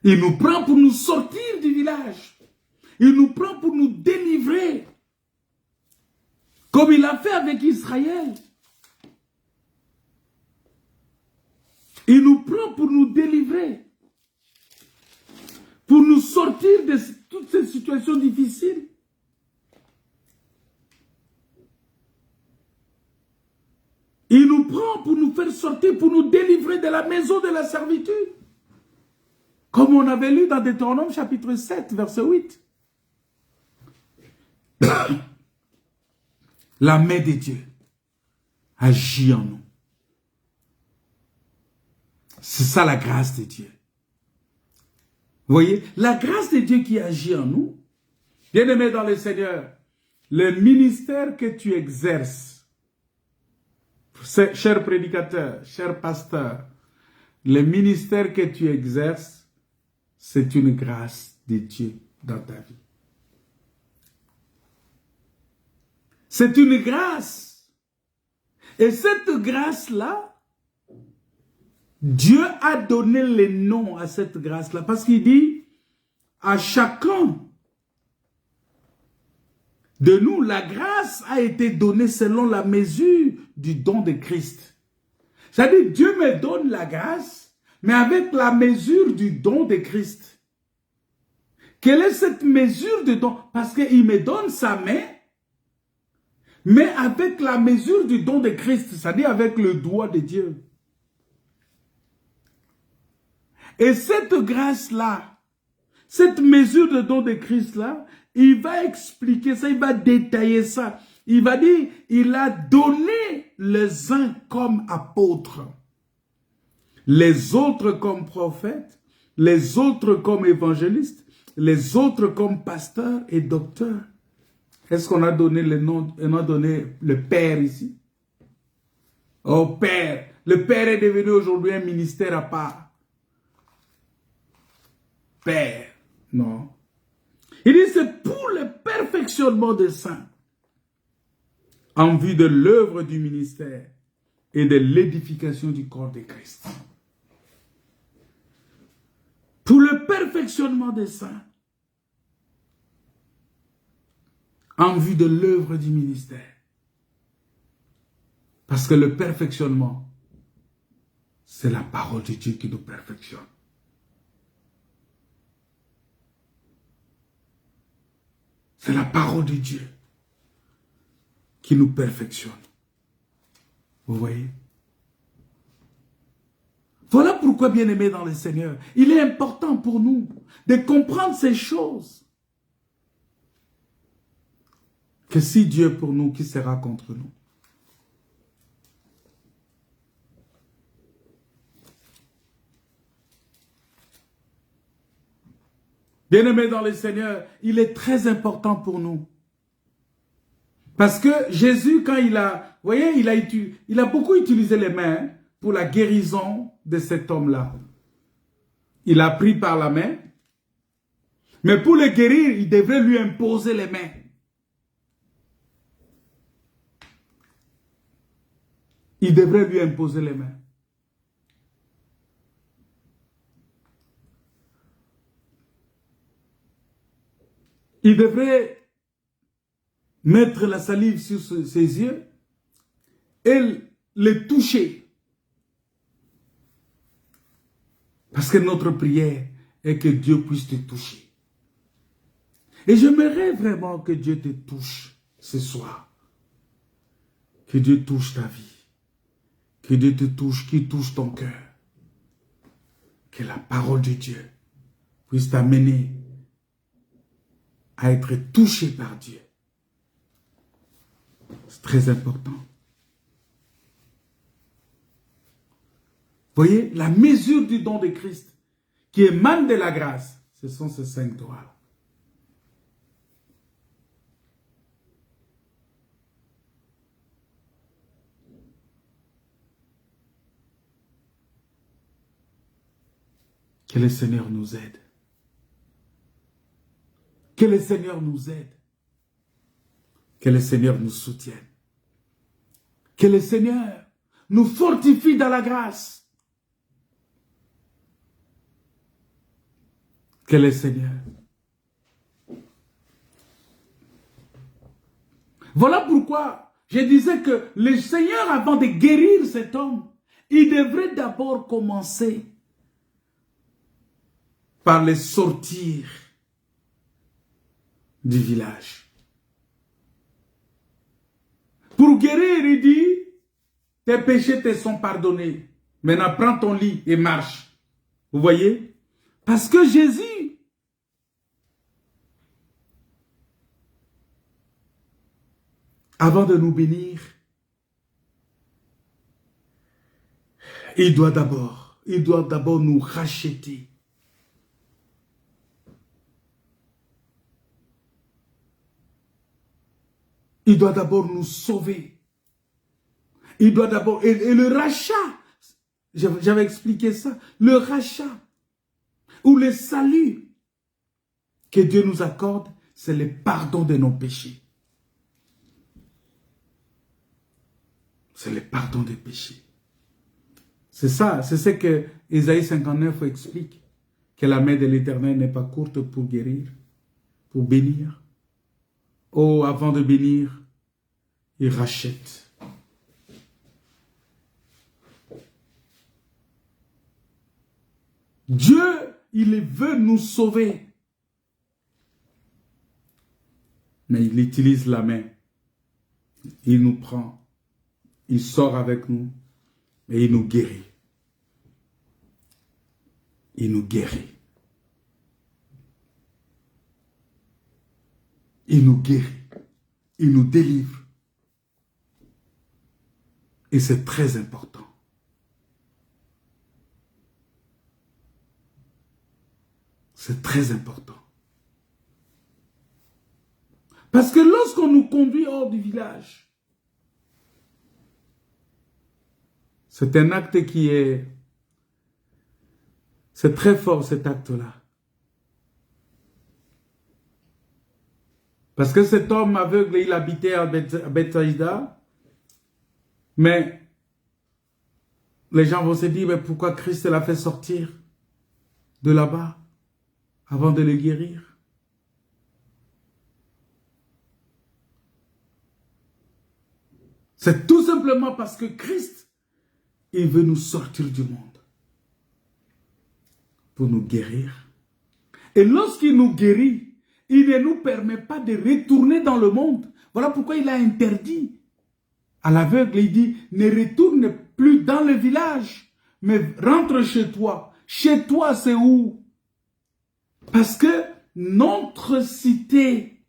A: Il nous prend pour nous sortir du village. Il nous prend pour nous délivrer. Comme il a fait avec Israël. Il nous prend pour nous délivrer. Pour nous sortir de toutes ces situations difficiles. Il nous prend pour nous faire sortir, pour nous délivrer de la maison de la servitude. Comme on avait lu dans Deutéronome chapitre 7, verset 8. La main de Dieu agit en nous. C'est ça la grâce de Dieu. Vous voyez, la grâce de Dieu qui agit en nous, bien-aimé dans le Seigneur, le ministère que tu exerces, cher prédicateur, cher pasteur, le ministère que tu exerces, c'est une grâce de Dieu dans ta vie. C'est une grâce. Et cette grâce-là, Dieu a donné le nom à cette grâce-là. Parce qu'il dit, à chacun de nous, la grâce a été donnée selon la mesure du don de Christ. C'est-à-dire, Dieu me donne la grâce, mais avec la mesure du don de Christ. Quelle est cette mesure de don? Parce qu'il me donne sa main, mais avec la mesure du don de Christ, c'est-à-dire avec le doigt de Dieu. Et cette grâce-là, Cette mesure de don de Christ là, il va expliquer ça, il va détailler ça. Il va dire, il a donné les uns comme apôtres, les autres comme prophètes, les autres comme évangélistes, les autres comme pasteurs et docteurs. Est-ce qu'on a donné le nom, on a donné le Père ici? Oh Père, le Père est devenu aujourd'hui un ministère à part. Père, non. Il dit c'est pour le perfectionnement des saints, en vue de l'œuvre du ministère et de l'édification du corps de Christ. Pour le perfectionnement des saints, en vue de l'œuvre du ministère. Parce que le perfectionnement, c'est la parole de Dieu qui nous perfectionne. C'est la parole de Dieu qui nous perfectionne. Vous voyez? Voilà pourquoi, bien-aimés dans le Seigneur, il est important pour nous de comprendre ces choses. Que si Dieu est pour nous, qui sera contre nous? Bien-aimés dans le Seigneur, il est très important pour nous. Parce que Jésus, quand il a, vous voyez, il a beaucoup utilisé les mains pour la guérison de cet homme-là. Il a pris par la main, mais pour le guérir, il devrait lui imposer les mains. Il devrait lui imposer les mains. Il devrait mettre la salive sur ses yeux et les toucher. Parce que notre prière est que Dieu puisse te toucher. Et j'aimerais vraiment que Dieu te touche ce soir. Que Dieu touche ta vie. Que Dieu te touche, qu'il touche ton cœur. Que la parole de Dieu puisse t'amener à être touché par Dieu. C'est très important. Voyez, la mesure du don de Christ qui émane de la grâce, ce sont ces 5 doigts. Que le Seigneur nous aide. Que le Seigneur nous aide. Que le Seigneur nous soutienne. Que le Seigneur nous fortifie dans la grâce. Que le Seigneur. Voilà pourquoi je disais que le Seigneur, avant de guérir cet homme, il devrait d'abord commencer par les sortir du village. Pour guérir, il dit, tes péchés te sont pardonnés. Maintenant, prends ton lit et marche. Vous voyez? Parce que Jésus, avant de nous bénir, il doit d'abord nous racheter. Il doit d'abord nous sauver. Il doit d'abord... Et le rachat, j'avais expliqué ça, le rachat ou le salut que Dieu nous accorde, c'est le pardon de nos péchés. C'est le pardon des péchés. C'est ça, c'est ce que Ésaïe 59 explique, que la main de l'Éternel n'est pas courte pour guérir, pour bénir. Oh, avant de bénir, il rachète. Dieu, il veut nous sauver. Mais il utilise la main. Il nous prend. Il sort avec nous. Et il nous guérit. Il nous guérit. il nous guérit, il nous délivre. Et c'est très important. C'est très important. Parce que lorsqu'on nous conduit hors du village, c'est un acte qui est... C'est très fort cet acte-là. Parce que cet homme aveugle, il habitait à Bethsaïda, mais les gens vont se dire, mais pourquoi Christ l'a fait sortir de là-bas avant de le guérir? C'est tout simplement parce que Christ, il veut nous sortir du monde pour nous guérir. Et lorsqu'il nous guérit, il ne nous permet pas de retourner dans le monde. Voilà pourquoi il a interdit à l'aveugle. Il dit, ne retourne plus dans le village, mais rentre chez toi. Chez toi, c'est où? Parce que notre cité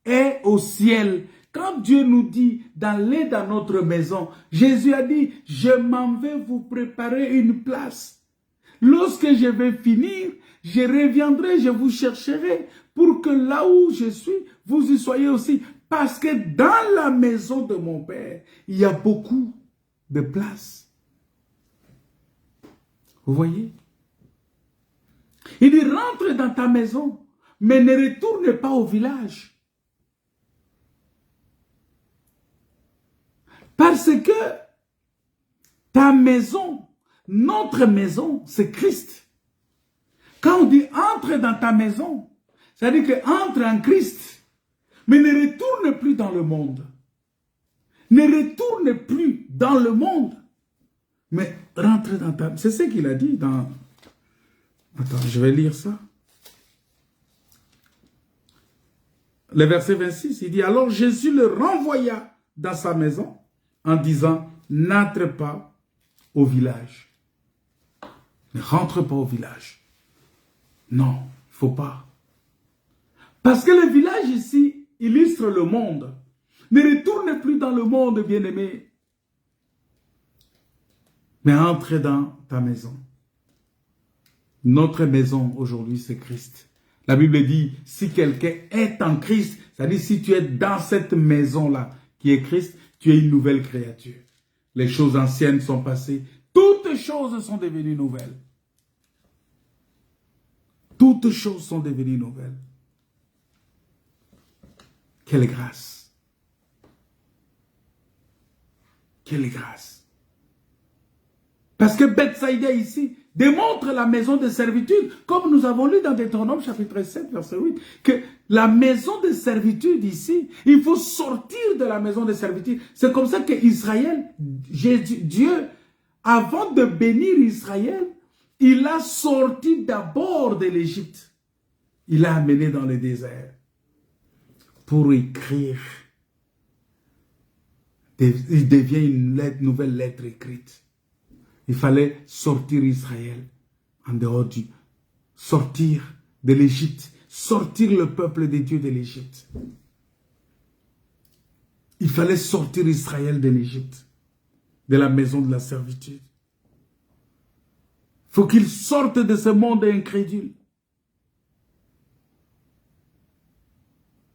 A: est au ciel. Quand Dieu nous dit d'aller dans notre maison, Jésus a dit, je m'en vais vous préparer une place. Lorsque je vais finir, je reviendrai, je vous chercherai pour que là où je suis, vous y soyez aussi. Parce que dans la maison de mon Père, il y a beaucoup de place. Vous voyez? Il dit, rentre dans ta maison, mais ne retourne pas au village. Parce que ta maison, notre maison, c'est Christ. Quand on dit entre dans ta maison, ça veut dire que entre en Christ, mais ne retourne plus dans le monde. Ne retourne plus dans le monde, mais rentre dans ta... C'est ce qu'il a dit dans... Attends, je vais lire ça. Le verset 26, il dit, alors Jésus le renvoya dans sa maison en disant, n'entre pas au village. Ne rentre pas au village. Non, il ne faut pas. Parce que le village ici illustre le monde. Ne retourne plus dans le monde, bien-aimé. Mais entre dans ta maison. Notre maison aujourd'hui, c'est Christ. La Bible dit, si quelqu'un est en Christ, c'est-à-dire si tu es dans cette maison-là, qui est Christ, tu es une nouvelle créature. Les choses anciennes sont passées. Toutes choses sont devenues nouvelles. Toutes choses sont devenues nouvelles. Quelle grâce. Quelle grâce. Parce que Bethsaïda ici démontre la maison de servitude, comme nous avons lu dans Deutéronome chapitre 7, verset 8, que la maison de servitude ici, il faut sortir de la maison de servitude. C'est comme ça que Israël, Dieu, avant de bénir Israël, il a sorti d'abord de l'Égypte. Il l'a amené dans le désert pour écrire. Il devient une nouvelle lettre écrite. Il fallait sortir Israël en dehors du... Sortir de l'Égypte. Sortir le peuple de Dieu de l'Égypte. Il fallait sortir Israël de l'Égypte. De la maison de la servitude. Il faut qu'il sorte de ce monde incrédule.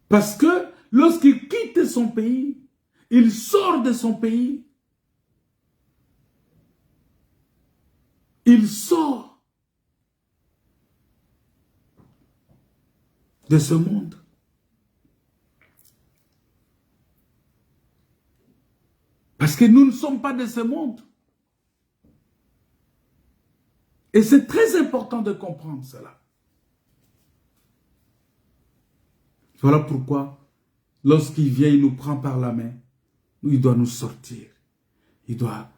A: Parce que lorsqu'il quitte son pays, il sort de son pays. Il sort de ce monde. Parce que nous ne sommes pas de ce monde. Et c'est très important de comprendre cela. Voilà pourquoi, lorsqu'il vient, il nous prend par la main. Il doit nous sortir. Il doit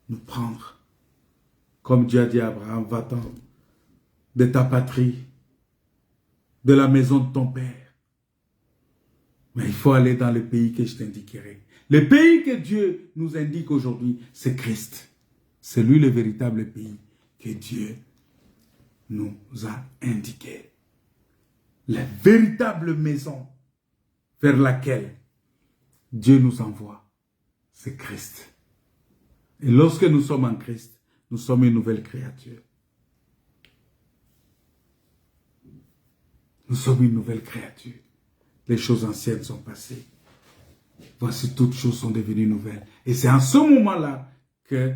A: nous prendre. Comme Dieu a dit à Abraham, va-t'en de ta patrie, de la maison de ton père. Mais il faut aller dans le pays que je t'indiquerai. Le pays que Dieu nous indique aujourd'hui, c'est Christ. C'est lui le véritable pays que Dieu nous a indiqué. La véritable maison vers laquelle Dieu nous envoie, c'est Christ. Et lorsque nous sommes en Christ, nous sommes une nouvelle créature. Nous sommes une nouvelle créature. Les choses anciennes sont passées. Voici, toutes choses sont devenues nouvelles. Et c'est en ce moment-là que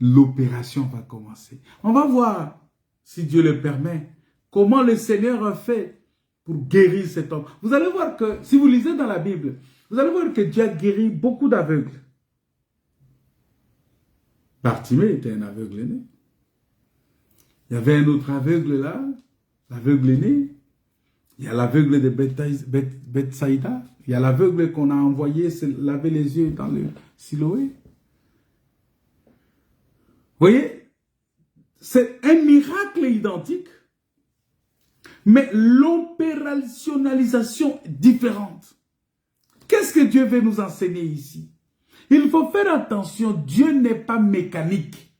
A: l'opération va commencer. On va voir, si Dieu le permet, comment le Seigneur a fait pour guérir cet homme. Vous allez voir que, si vous lisez dans la Bible, vous allez voir que Dieu a guéri beaucoup d'aveugles. Bartimée était un aveugle né. Il y avait un autre aveugle là, l'aveugle né. Il y a l'aveugle de Bethsaïda. Il y a l'aveugle qu'on a envoyé se laver les yeux dans le Siloé. Vous voyez, c'est un miracle identique, mais l'opérationnalisation est différente. Qu'est-ce que Dieu veut nous enseigner ici? Il faut faire attention, Dieu n'est pas mécanique.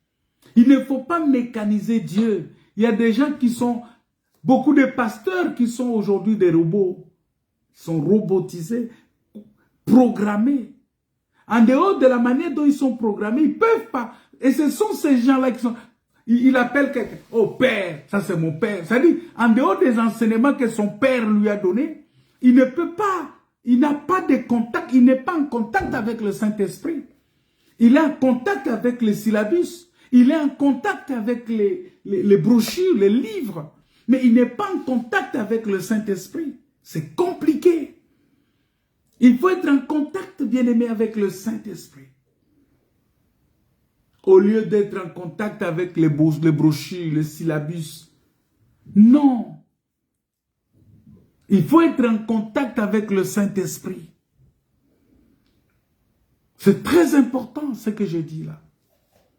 A: Il ne faut pas mécaniser Dieu. Il y a des gens qui sont, beaucoup de pasteurs qui sont aujourd'hui des robots, sont robotisés, programmés. En dehors de la manière dont ils sont programmés, ils ne peuvent pas. Et ce sont ces gens-là qui sont... Il appelle quelqu'un, oh père, ça c'est mon père. C'est-à-dire, en dehors des enseignements que son père lui a donnés, il ne peut pas, il n'a pas de contact, il n'est pas en contact avec le Saint-Esprit. Il est en contact avec les syllabus, il est en contact avec les brochures, les livres, mais il n'est pas en contact avec le Saint-Esprit. C'est compliqué. Il faut être en contact, bien-aimé, avec le Saint-Esprit. Au lieu d'être en contact avec les brochures, les syllabus. Non. Il faut être en contact avec le Saint-Esprit. C'est très important ce que je dis là.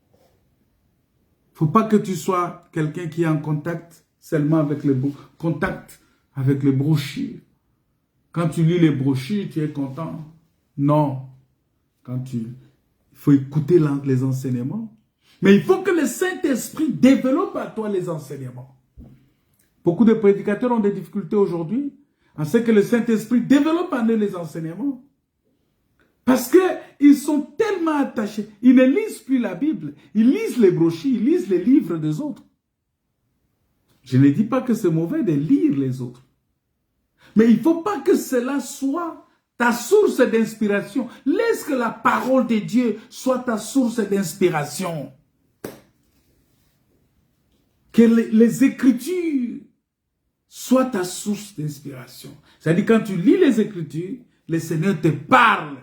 A: Il ne faut pas que tu sois quelqu'un qui est en contact seulement avec les brochures. Quand tu lis les brochures, tu es content. Non. Il faut écouter les enseignements. Mais il faut que le Saint-Esprit développe à toi les enseignements. Beaucoup de prédicateurs ont des difficultés aujourd'hui en ce que le Saint-Esprit développe en eux les enseignements. Parce qu'ils sont tellement attachés. Ils ne lisent plus la Bible. Ils lisent les brochures, ils lisent les livres des autres. Je ne dis pas que c'est mauvais de lire les autres. Mais il ne faut pas que cela soit ta source d'inspiration. Laisse que la parole de Dieu soit ta source d'inspiration. Que les Écritures soient ta source d'inspiration. C'est-à-dire quand tu lis les Écritures, le Seigneur te parle.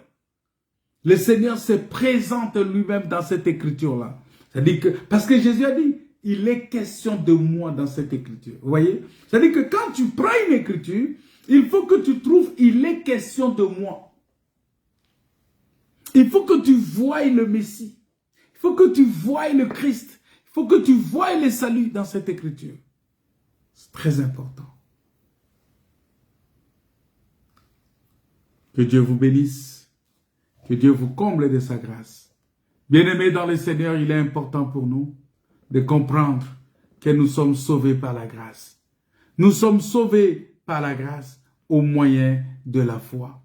A: Le Seigneur se présente lui-même dans cette Écriture-là. C'est-à-dire que, parce que Jésus a dit, il est question de moi dans cette Écriture. Vous voyez? C'est-à-dire que quand tu prends une Écriture, il faut que tu trouves, il est question de moi. Il faut que tu voies le Messie. Il faut que tu voies le Christ. Il faut que tu voies le salut dans cette Écriture. C'est très important. Que Dieu vous bénisse. Que Dieu vous comble de sa grâce. Bien-aimés dans le Seigneur, il est important pour nous de comprendre que nous sommes sauvés par la grâce. Nous sommes sauvés par la grâce au moyen de la foi.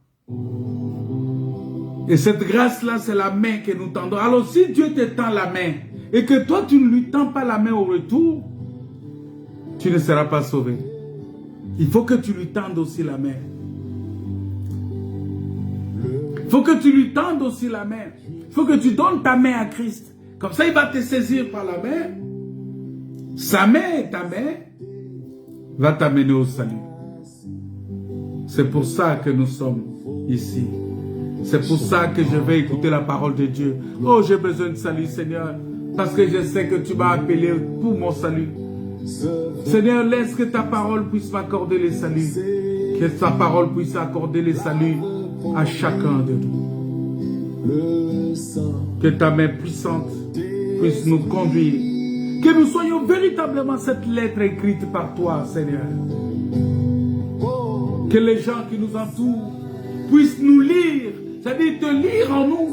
A: Et cette grâce-là, c'est la main que nous tendons. Alors si Dieu te tend la main et que toi, tu ne lui tends pas la main au retour, tu ne seras pas sauvé. Il faut que tu lui tendes aussi la main. Il faut que tu lui tendes aussi la main. Il faut que tu donnes ta main à Christ. Comme ça, il va te saisir par la main. Sa main et ta main va t'amener au salut. C'est pour ça que nous sommes ici. C'est pour ça que je vais écouter la parole de Dieu. Oh, j'ai besoin de salut, Seigneur. Parce que je sais que tu m'as appelé pour mon salut. Seigneur, laisse que ta parole puisse m'accorder le salut. Que ta parole puisse accorder le salut à chacun de nous. Que ta main puissante puisse nous conduire. Que nous soyons véritablement cette lettre écrite par toi, Seigneur. Que les gens qui nous entourent puissent nous lire, c'est-à-dire te lire en nous.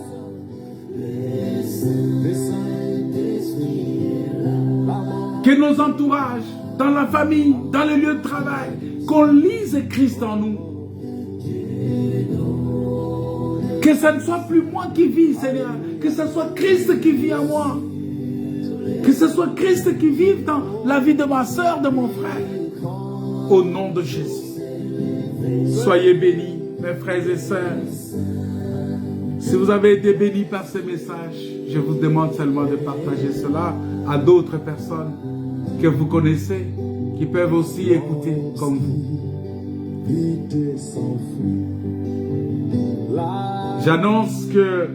A: Que nos entourages, dans la famille, dans les lieux de travail, qu'on lise Christ en nous. Que ce ne soit plus moi qui vis, Seigneur. Que ce soit Christ qui vit en moi. Que ce soit Christ qui vive dans la vie de ma soeur, de mon frère. Au nom de Jésus. Soyez bénis, mes frères et sœurs. Si vous avez été bénis par ce message, je vous demande seulement de partager cela à d'autres personnes que vous connaissez, qui peuvent aussi écouter comme vous. J'annonce que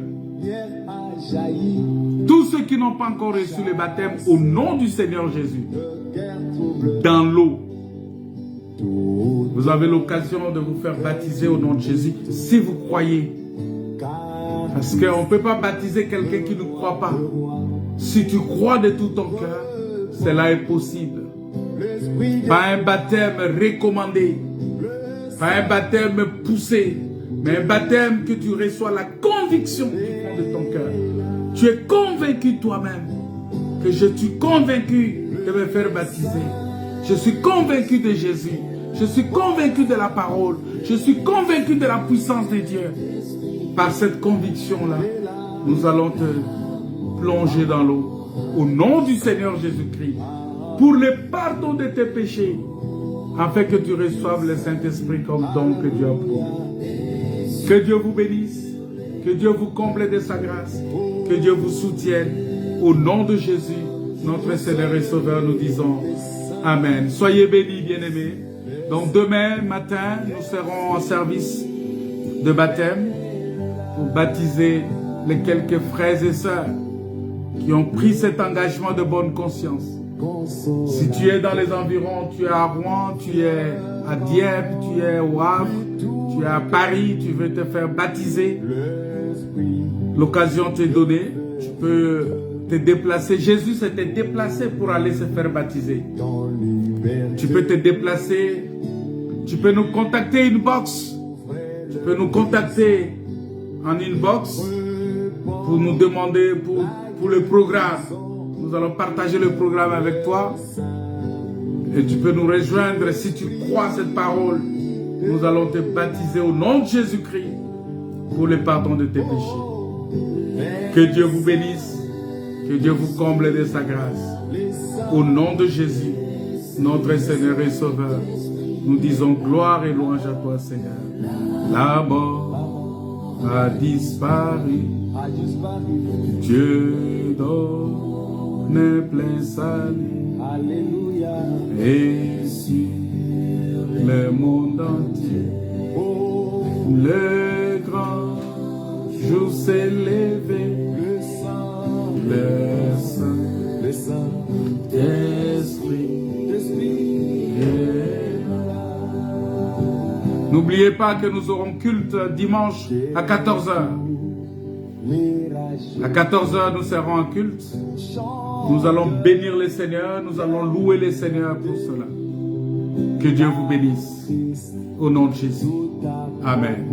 A: tous ceux qui n'ont pas encore reçu le baptême au nom du Seigneur Jésus, dans l'eau, vous avez l'occasion de vous faire baptiser au nom de Jésus si vous croyez. Parce qu'on ne peut pas baptiser quelqu'un qui ne croit pas. Si tu crois de tout ton cœur, cela est possible. Pas un baptême recommandé, pas un baptême poussé, mais un baptême que tu reçois la conviction du fond de ton cœur. Tu es convaincu toi-même que je suis convaincu de me faire baptiser. Je suis convaincu de Jésus. Je suis convaincu de la parole. Je suis convaincu de la puissance de Dieu. Par cette conviction-là, nous allons te plonger dans l'eau. Au nom du Seigneur Jésus-Christ. Pour le pardon de tes péchés. Afin que tu reçoives le Saint-Esprit comme don que Dieu a promis. Que Dieu vous bénisse. Que Dieu vous comble de sa grâce. Que Dieu vous soutienne. Au nom de Jésus, notre Seigneur et Sauveur, nous disons Amen. Soyez bénis, bien-aimés. Donc demain matin, nous serons en service de baptême pour baptiser les quelques frères et sœurs qui ont pris cet engagement de bonne conscience. Si tu es dans les environs, tu es à Rouen, tu es à Dieppe, tu es au Havre, tu es à Paris, tu veux te faire baptiser, l'occasion t'est donnée, tu peux te déplacer. Jésus s'était déplacé pour aller se faire baptiser. Tu peux te déplacer, tu peux nous contacter inbox, tu peux nous contacter en inbox pour nous demander pour le programme. Nous allons partager le programme avec toi et tu peux nous rejoindre si tu crois cette parole. Nous allons te baptiser au nom de Jésus-Christ pour le pardon de tes péchés. Que Dieu vous bénisse, que Dieu vous comble de sa grâce. Au nom de Jésus, notre Seigneur et Sauveur, nous disons gloire et louange à toi, Seigneur. La mort a disparu, Dieu donne plein salut.
B: Alléluia.
A: Et sur le monde entier, le grand jour s'est levé, le Saint-Esprit. N'oubliez pas que nous aurons culte dimanche à 14h. À 14h, nous serons en culte. Nous allons bénir le Seigneur. Nous allons louer le Seigneur pour cela. Que Dieu vous bénisse. Au nom de Jésus. Amen.